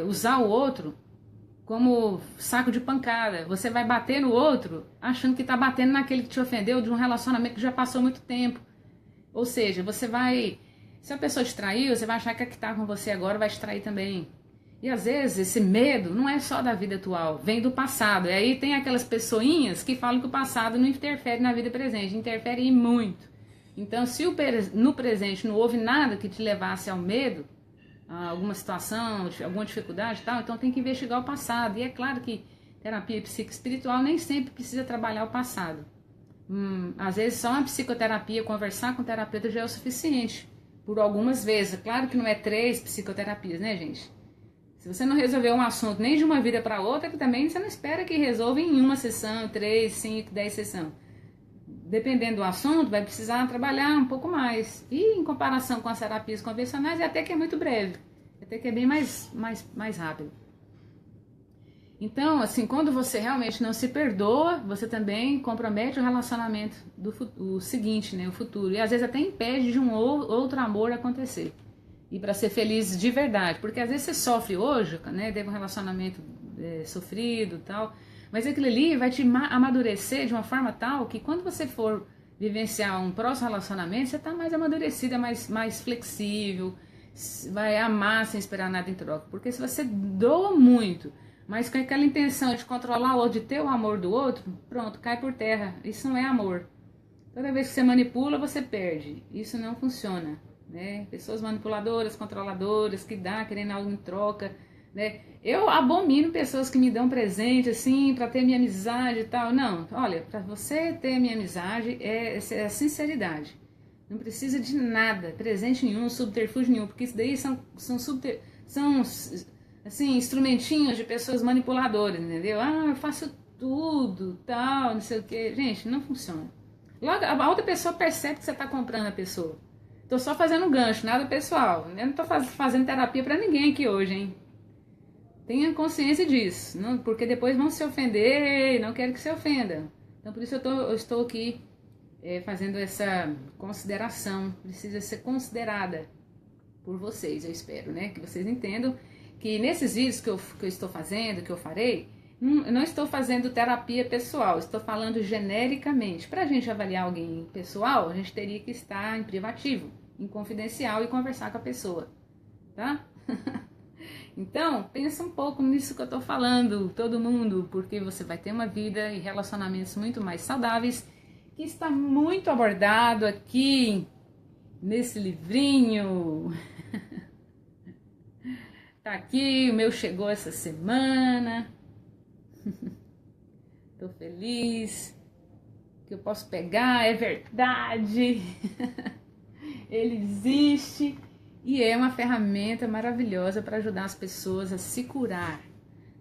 usar o outro como saco de pancada. Você vai bater no outro achando que está batendo naquele que te ofendeu de um relacionamento que já passou muito tempo. Ou seja, você vai... Se a pessoa te traiu, você vai achar que a que está com você agora vai te trair também. E às vezes esse medo não é só da vida atual, vem do passado. E aí tem aquelas pessoinhas que falam que o passado não interfere na vida presente, interfere em muito. Então se no presente não houve nada que te levasse ao medo, a alguma situação, alguma dificuldade e tal, então tem que investigar o passado. E é claro que terapia psicoespiritual nem sempre precisa trabalhar o passado. Às vezes só uma psicoterapia, conversar com o terapeuta já é o suficiente, por algumas vezes. É claro que não é 3 psicoterapias, né, gente? Se você não resolver um assunto nem de uma vida para outra, que também você não espera que resolva em uma sessão, 3, 5, 10 sessões. Dependendo do assunto, vai precisar trabalhar um pouco mais. E em comparação com as terapias convencionais, até que é muito breve. Até que é bem mais rápido. Então, assim, quando você realmente não se perdoa, você também compromete o relacionamento o seguinte, né, o futuro. E às vezes até impede de um outro amor acontecer. E para ser feliz de verdade, porque às vezes você sofre hoje, né, teve um relacionamento sofrido e tal, mas aquilo ali vai te amadurecer de uma forma tal que quando você for vivenciar um próximo relacionamento, você está mais amadurecida, mais flexível, vai amar sem esperar nada em troca. Porque se você doa muito, mas com aquela intenção de controlar o outro, de ter o amor do outro, pronto, cai por terra. Isso não é amor. Toda vez que você manipula, você perde. Isso não funciona. Né? Pessoas manipuladoras, controladoras, que dá querendo algo em troca, né? Eu abomino pessoas que me dão presente assim para ter minha amizade e tal. Não, olha, para você ter minha amizade é sinceridade. Não precisa de nada, presente nenhum, subterfúgio nenhum, porque isso daí são assim, instrumentinhos de pessoas manipuladoras, entendeu? Eu faço tudo, tal, não sei o que. Gente, não funciona. Logo, a outra pessoa percebe que você está comprando a pessoa. Tô só fazendo um gancho, nada pessoal. Eu não tô fazendo terapia pra ninguém aqui hoje, hein? Tenha consciência disso, não, porque depois vão se ofender e não quero que se ofenda. Então por isso eu estou aqui fazendo essa consideração. Precisa ser considerada por vocês, eu espero, né? Que vocês entendam que nesses vídeos que eu estou fazendo, que eu farei, eu não estou fazendo terapia pessoal, estou falando genericamente. Para a gente avaliar alguém pessoal, a gente teria que estar em privativo, em confidencial e conversar com a pessoa, tá? Então, pensa um pouco nisso que eu estou falando, todo mundo, porque você vai ter uma vida e relacionamentos muito mais saudáveis, que está muito abordado aqui nesse livrinho. Tá aqui, o meu chegou essa semana. Tô feliz que eu posso pegar, é verdade. Ele existe e é uma ferramenta maravilhosa para ajudar as pessoas a se curar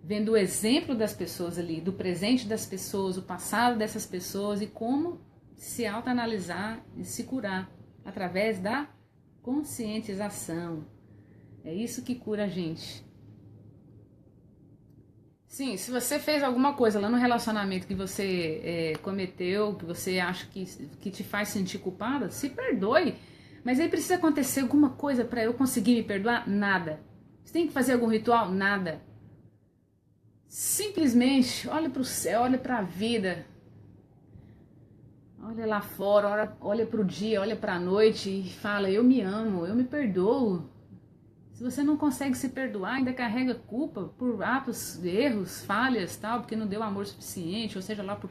vendo o exemplo das pessoas ali, do presente das pessoas, o passado dessas pessoas e como se autoanalisar e se curar através da conscientização. É isso que cura a gente. Sim, se você fez alguma coisa lá no relacionamento que você cometeu, que você acha que te faz sentir culpada, se perdoe. Mas aí precisa acontecer alguma coisa para eu conseguir me perdoar? Nada. Você tem que fazer algum ritual? Nada. Simplesmente olha para o céu, olha para a vida. Olha lá fora, olha para o dia, olha para a noite e fala, eu me amo, eu me perdoo. Se você não consegue se perdoar, ainda carrega culpa por atos, erros, falhas, tal, porque não deu amor suficiente, ou seja lá por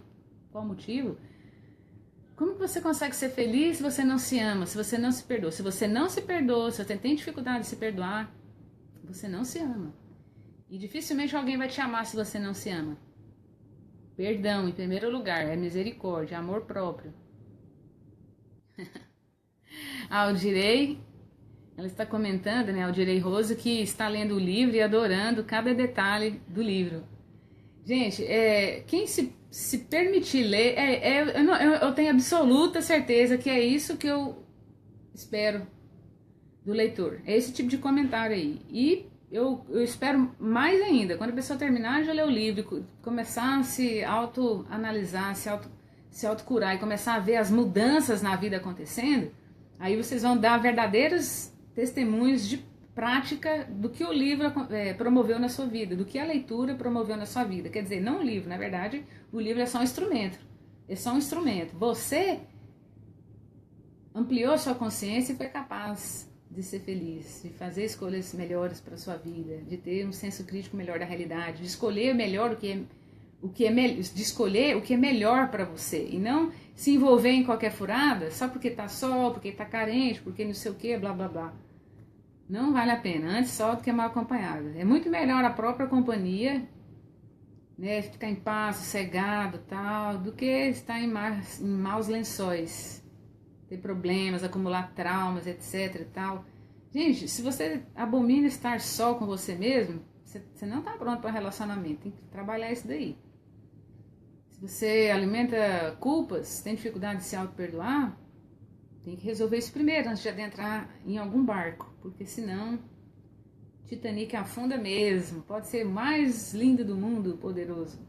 qual motivo. Como que você consegue ser feliz se você não se ama, se você não se perdoa? Se você não se perdoa, se você tem dificuldade de se perdoar, você não se ama. E dificilmente alguém vai te amar se você não se ama. Perdão, em primeiro lugar, é misericórdia, amor próprio. Aldirei, ela está comentando, né, Aldirei Roso, que está lendo o livro e adorando cada detalhe do livro. Gente, quem se permitir ler, eu tenho absoluta certeza que é isso que eu espero do leitor. É esse tipo de comentário aí. E eu espero mais ainda, quando a pessoa terminar de ler o livro, começar a se autoanalisar, se autocurar e começar a ver as mudanças na vida acontecendo, aí vocês vão dar verdadeiros testemunhos de prática do que o livro promoveu na sua vida, do que a leitura promoveu na sua vida. Quer dizer, não o livro, na verdade, o livro é só um instrumento. É só um instrumento. Você ampliou sua consciência e foi capaz de ser feliz, de fazer escolhas melhores para a sua vida, de ter um senso crítico melhor da realidade, de escolher melhor de escolher o que é melhor para você e não se envolver em qualquer furada só porque tá só, porque tá carente, porque não sei o que, blá blá blá. Não vale a pena, antes só do que mal acompanhado. É muito melhor a própria companhia, né, ficar em paz, sossegado, tal, do que estar em maus lençóis, ter problemas, acumular traumas, etc e tal. Gente, se você abomina estar só com você mesmo, você não está pronto para relacionamento, tem que trabalhar isso daí. Se você alimenta culpas, tem dificuldade de se auto-perdoar, tem que resolver isso primeiro, antes de adentrar em algum barco, porque senão Titanic afunda mesmo. Pode ser o mais lindo do mundo, poderoso.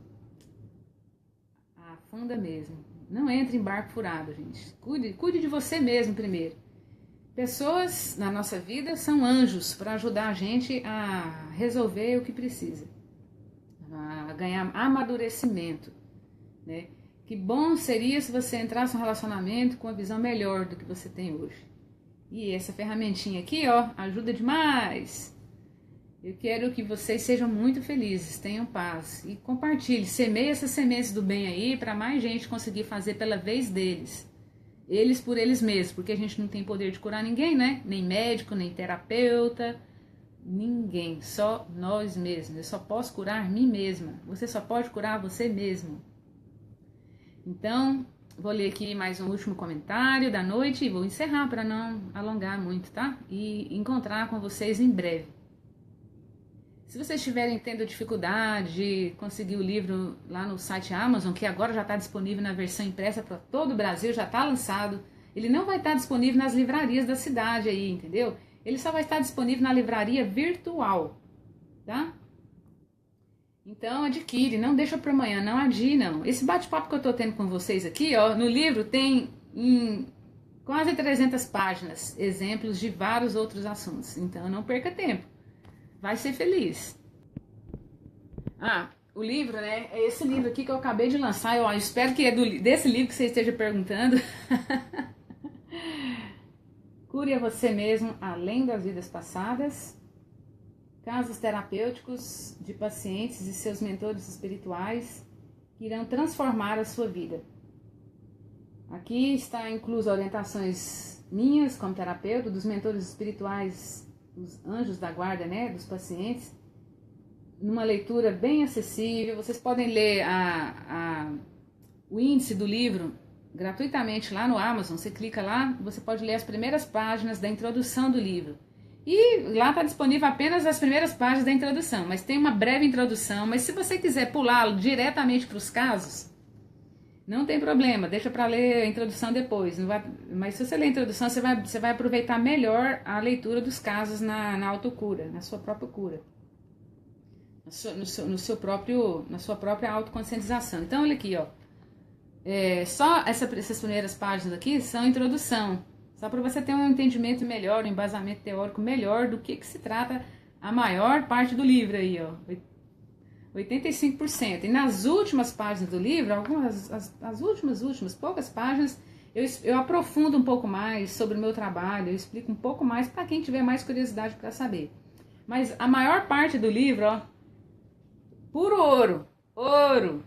Afunda mesmo. Não entre em barco furado, gente. Cuide de você mesmo primeiro. Pessoas na nossa vida são anjos para ajudar a gente a resolver o que precisa, a ganhar amadurecimento, né? Que bom seria se você entrasse num relacionamento com uma visão melhor do que você tem hoje. E essa ferramentinha aqui, ó, ajuda demais. Eu quero que vocês sejam muito felizes, tenham paz e compartilhe, semeie essas sementes do bem aí para mais gente conseguir fazer pela vez deles. Eles por eles mesmos, porque a gente não tem poder de curar ninguém, né? Nem médico, nem terapeuta, ninguém, só nós mesmos. Eu só posso curar mim mesma, você só pode curar você mesmo. Então, vou ler aqui mais um último comentário da noite e vou encerrar para não alongar muito, tá? E encontrar com vocês em breve. Se vocês estiverem tendo dificuldade de conseguir o livro lá no site Amazon, que agora já está disponível na versão impressa para todo o Brasil, já está lançado, ele não vai estar disponível nas livrarias da cidade aí, entendeu? Ele só vai estar disponível na livraria virtual, tá? Então adquire, não deixa para amanhã, não adie não. Esse bate-papo que eu estou tendo com vocês aqui, ó, no livro tem em quase 300 páginas exemplos de vários outros assuntos. Então não perca tempo, vai ser feliz. O livro, né, é esse livro aqui que eu acabei de lançar. Eu espero que é desse livro que você esteja perguntando. Cure a você mesmo além das vidas passadas. Casos terapêuticos de pacientes e seus mentores espirituais que irão transformar a sua vida. Aqui está incluso orientações minhas como terapeuta, dos mentores espirituais, os anjos da guarda, né, dos pacientes, numa leitura bem acessível. Vocês podem ler o índice do livro gratuitamente lá no Amazon. Você clica lá, você pode ler as primeiras páginas da introdução do livro, E lá está disponível apenas as primeiras páginas da introdução, mas tem uma breve introdução. Mas se você quiser pular diretamente para os casos, não tem problema, deixa para ler a introdução depois. Não vai, mas se você ler a introdução, você vai aproveitar melhor a leitura dos casos na autocura, na sua própria cura, na sua própria autoconscientização. Então, olha aqui, ó. Só essas primeiras páginas aqui são introdução, só para você ter um entendimento melhor, um embasamento teórico melhor do que se trata a maior parte do livro aí, ó. 85%. E nas últimas páginas do livro, as últimas poucas páginas, eu aprofundo um pouco mais sobre o meu trabalho, eu explico um pouco mais para quem tiver mais curiosidade para saber. Mas a maior parte do livro, ó, puro ouro,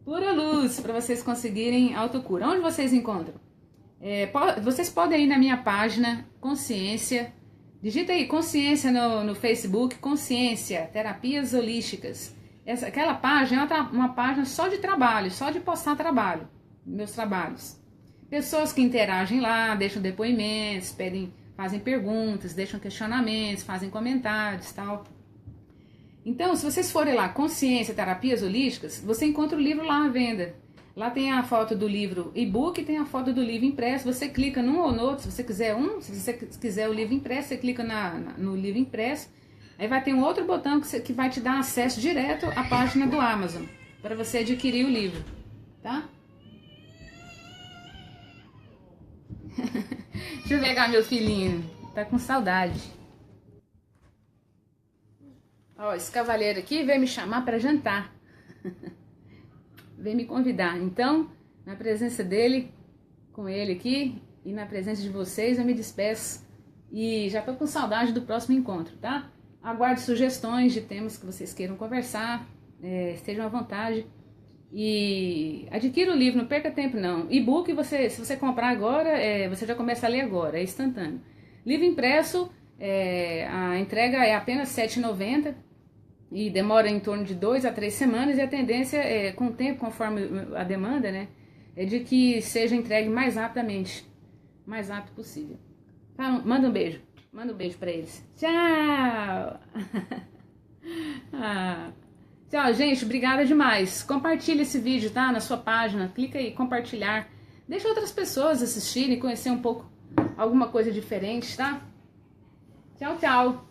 pura luz para vocês conseguirem autocura. Onde vocês encontram? Vocês podem ir na minha página Consciência, digita aí Consciência no Facebook, Consciência, Terapias Holísticas. Aquela página é uma página só de trabalho, só de postar trabalho, meus trabalhos. Pessoas que interagem lá, deixam depoimentos, fazem perguntas, deixam questionamentos, fazem comentários e tal. Então, se vocês forem lá, Consciência, Terapias Holísticas, você encontra o livro lá à venda. Lá tem a foto do livro e-book e tem a foto do livro impresso. Você clica num ou no outro, se você quiser se você quiser o livro impresso, você clica no livro impresso. Aí vai ter um outro botão que vai te dar acesso direto à página do Amazon, para você adquirir o livro, tá? Deixa eu pegar meu filhinho, tá com saudade. Ó, esse cavaleiro aqui veio me chamar para jantar. Veio me convidar. Então, na presença dele, com ele aqui, e na presença de vocês, eu me despeço. E já tô com saudade do próximo encontro, tá? Aguarde sugestões de temas que vocês queiram conversar, estejam à vontade. E adquira o livro, não perca tempo não. E-book, se você comprar agora, você já começa a ler agora, é instantâneo. Livro impresso, a entrega é apenas R$ 7,90 e demora em torno de 2 a 3 semanas, e a tendência, com o tempo, conforme a demanda, né, é de que seja entregue mais rapidamente, mais rápido possível. Tá? Manda um beijo pra eles. Tchau! Tchau, gente, obrigada demais. Compartilha esse vídeo, tá? Na sua página, clica aí, compartilhar. Deixa outras pessoas assistirem, conhecer um pouco, alguma coisa diferente, tá? Tchau, tchau.